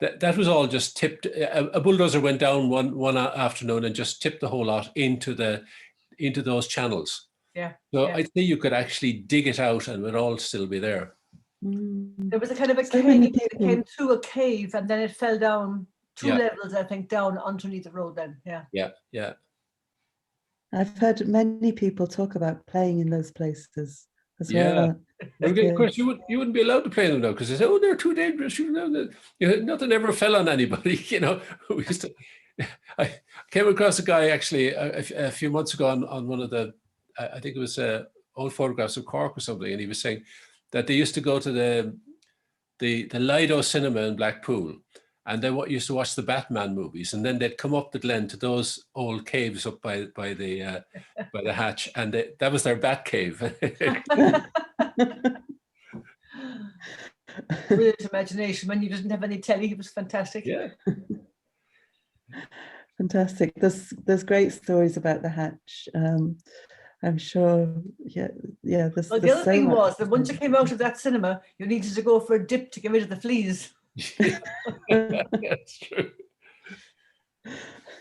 that was all just tipped. A bulldozer went down one afternoon and just tipped the whole lot into those channels. Yeah. So I'd say you could actually dig it out and it would all still be there. There was a kind of a cave that came through a cave and then it fell down 2 levels, I think, down underneath the road then. Yeah. I've heard many people talk about playing in those places as well. Of course, you wouldn't be allowed to play them now because they say, "Oh, they're too dangerous." Nothing ever fell on anybody. I came across a guy actually a few months ago on one of the, I think it was old photographs of Cork or something, and he was saying that they used to go to the Lido cinema in Blackpool, and they used to watch the Batman movies, and then they'd come up the Glen to those old caves up by the hatch, and that was their bat cave. Brilliant imagination. When you didn't have any telly, it was fantastic. Yeah. Fantastic. There's great stories about the hatch. I'm sure. Yeah. Well, the other thing was that once you came out of that cinema, you needed to go for a dip to get rid of the fleas. That's true.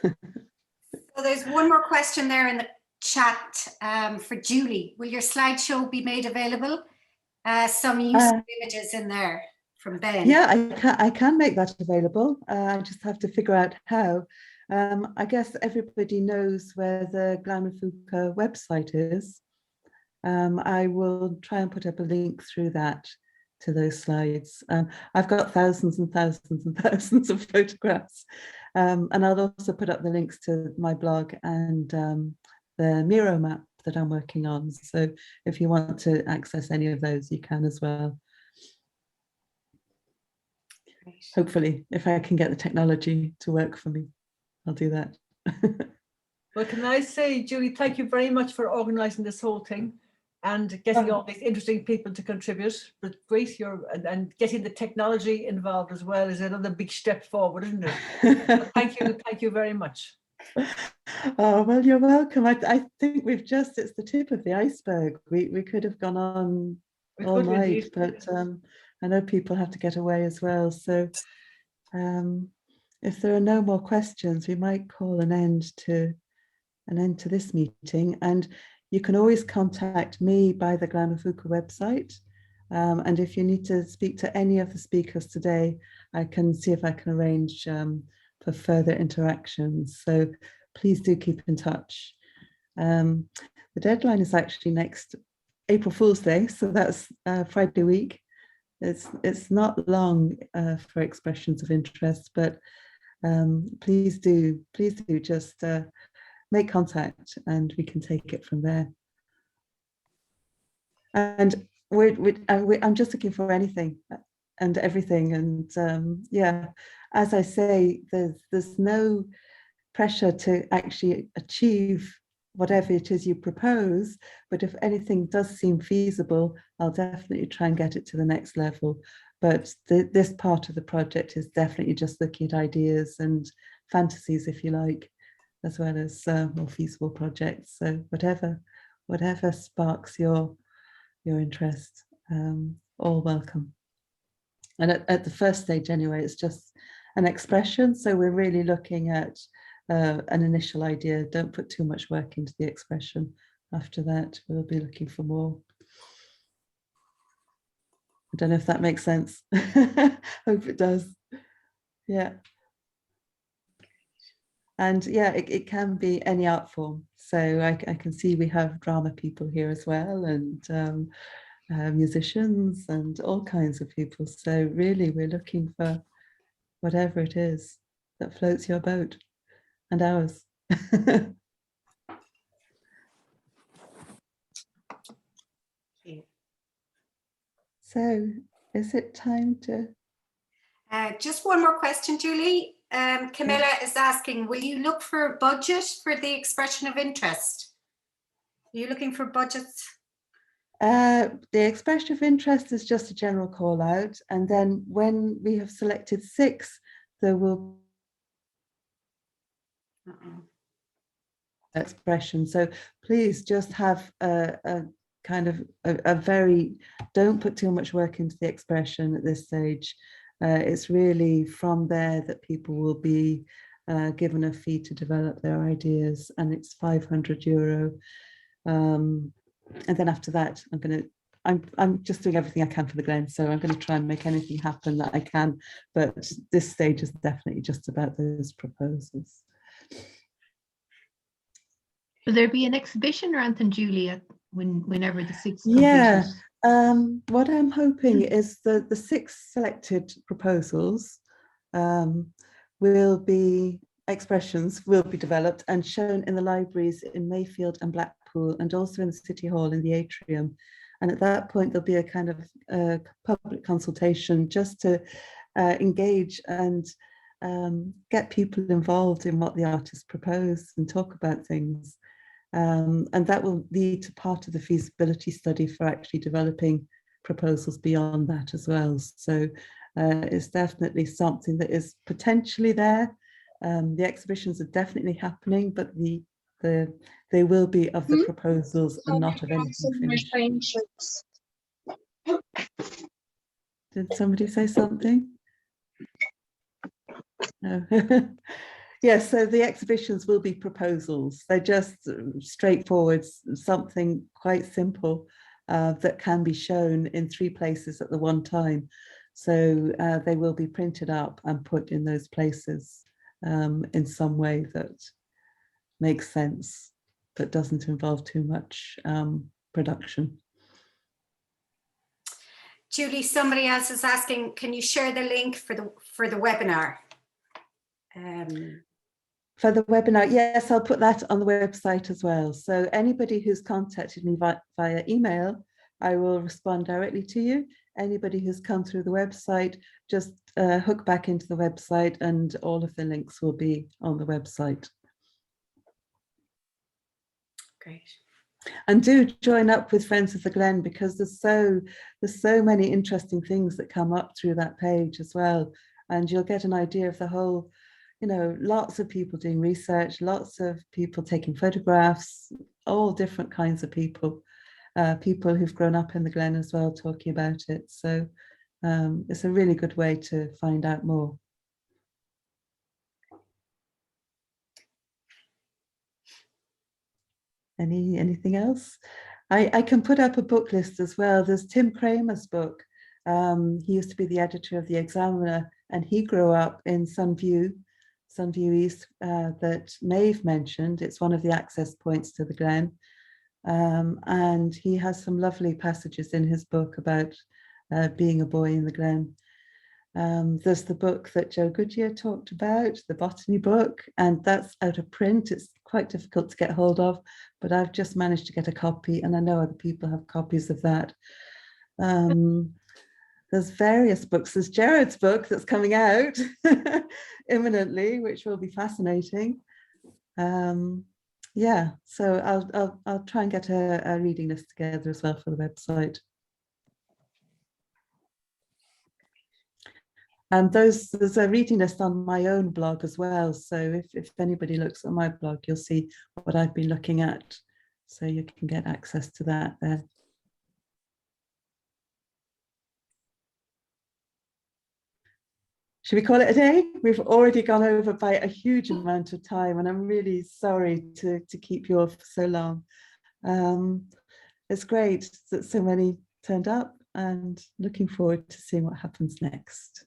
So there's one more question there in the chat for Julie. Will your slideshow be made available? Some useful images in there from Ben. Yeah, I can make that available. I just have to figure out how. I guess everybody knows where the Glen Phúca website is. I will try and put up a link through that to those slides. I've got thousands and thousands and thousands of photographs. And I'll also put up the links to my blog and the Miro map that I'm working on. So if you want to access any of those, you can as well. Great. Hopefully, if I can get the technology to work for me, I'll do that. Well, can I say, Julie, thank you very much for organising this whole thing. and getting all these interesting people to contribute. But great, and getting the technology involved as well is another big step forward, isn't it? So thank you very much. Oh, well, you're welcome. I think it's the tip of the iceberg. We could have gone on all night, but I know people have to get away as well. So if there are no more questions, we might call an end to this meeting. And you can always contact me by the Gleann Phúca website. And if you need to speak to any of the speakers today, I can see if I can arrange for further interactions. So please do keep in touch. The deadline is actually next April Fool's Day, so that's Friday week. It's not long for expressions of interest, but please do just make contact and we can take it from there. And I'm just looking for anything and everything. And yeah, as I say, there's no pressure to actually achieve whatever it is you propose, but if anything does seem feasible, I'll definitely try and get it to the next level. But this part of the project is definitely just looking at ideas and fantasies, if you like, as well as more feasible projects. So whatever sparks your interest, all welcome. And at the first stage anyway, it's just an expression. So we're really looking at an initial idea. Don't put too much work into the expression. After that, we'll be looking for more. I don't know if that makes sense. Hope it does. Yeah. And yeah, it can be any art form. So I can see we have drama people here as well, and musicians and all kinds of people. So really, we're looking for whatever it is that floats your boat and ours. So is it time to? Just one more question, Julie. Camilla is asking, will you look for a budget for the expression of interest? Are you looking for budgets? The expression of interest is just a general call out. And then when we have selected 6, there will expression. So please just have a kind of a very, don't put too much work into the expression at this stage. It's really from there that people will be given a fee to develop their ideas, and it's €500. And then after that, I'm just doing everything I can for the Glen, so I'm going to try and make anything happen that I can. But this stage is definitely just about those proposals. Will there be an exhibition or anything, Julia, whenever the 6? Yeah, what I'm hoping is that the 6 selected proposals will be developed and shown in the libraries in Mayfield and Blackpool, and also in the City Hall in the atrium. And at that point, there'll be a kind of public consultation just to engage and get people involved in what the artists propose and talk about things. And that will lead to part of the feasibility study for actually developing proposals beyond that as well. So it's definitely something that is potentially there. The exhibitions are definitely happening, but they will be of the proposals and not of anything finished. Did somebody say something? No. Yes, so the exhibitions will be proposals. They're just straightforward, something quite simple that can be shown in 3 places at the one time. So they will be printed up and put in those places in some way that makes sense, but doesn't involve too much production. Julie, somebody else is asking, can you share the link for the webinar? For the webinar, yes, I'll put that on the website as well. So anybody who's contacted me via email, I will respond directly to you. Anybody who's come through the website, just hook back into the website and all of the links will be on the website. Great. And do join up with Friends of the Glen, because there's so many interesting things that come up through that page as well. And you'll get an idea of the whole, you know, lots of people doing research, lots of people taking photographs, all different kinds of people, people who've grown up in the Glen as well, talking about it. So it's a really good way to find out more. Anything else? I can put up a book list as well. There's Tim Kramer's book. He used to be the editor of the Examiner, and he grew up in Sunview East, that Maeve mentioned. It's one of the access points to the Glen. And he has some lovely passages in his book about being a boy in the Glen. There's the book that Joe Goodyear talked about, the botany book, and that's out of print. It's quite difficult to get hold of, but I've just managed to get a copy, and I know other people have copies of that. There's various books. There's Gerard's book that's coming out imminently, which will be fascinating. Yeah, so I'll try and get a reading list together as well for the website. And there's a reading list on my own blog as well. So if anybody looks at my blog, you'll see what I've been looking at. So you can get access to that there. Should we call it a day? We've already gone over by a huge amount of time, and I'm really sorry to keep you all for so long. It's great that so many turned up, and looking forward to seeing what happens next.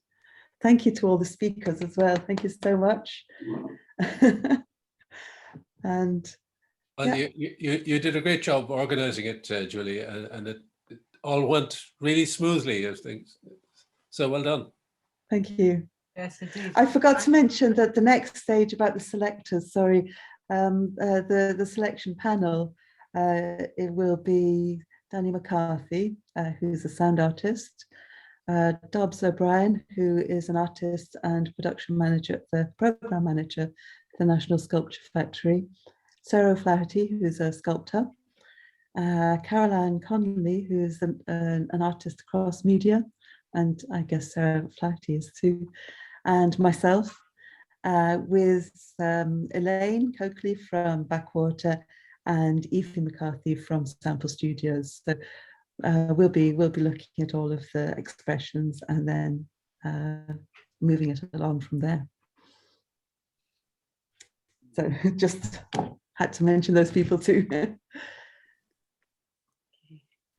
Thank you to all the speakers as well. Thank you so much. And well, yeah. you did a great job organizing it, Julie, and it all went really smoothly, I think. So well done. Thank you. Yes, indeed. I forgot to mention that the next stage about the selectors, sorry, the selection panel, it will be Danny McCarthy, who's a sound artist, Dobbs O'Brien, who is an artist and production manager at the program manager at the National Sculpture Factory, Sarah O'Flaherty, who's a sculptor, Caroline Connolly, who's an artist across media, and I guess Sarah O'Flaherty is too, and myself, with Elaine Coakley from Backwater and Evie McCarthy from Sample Studios. So we'll be looking at all of the expressions and then moving it along from there. So just had to mention those people too.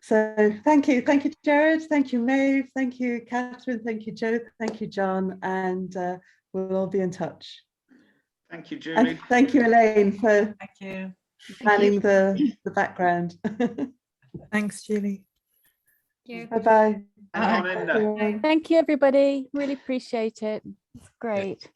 So thank you, Gerard, thank you, Maeve, thank you, Catherine, thank you, Joe, thank you, John, and we'll all be in touch. Thank you, Julie. And thank you, Elaine, for manning the background. Thanks, Julie. Bye-bye. Bye. Thank you, everybody. Really appreciate it. It's great.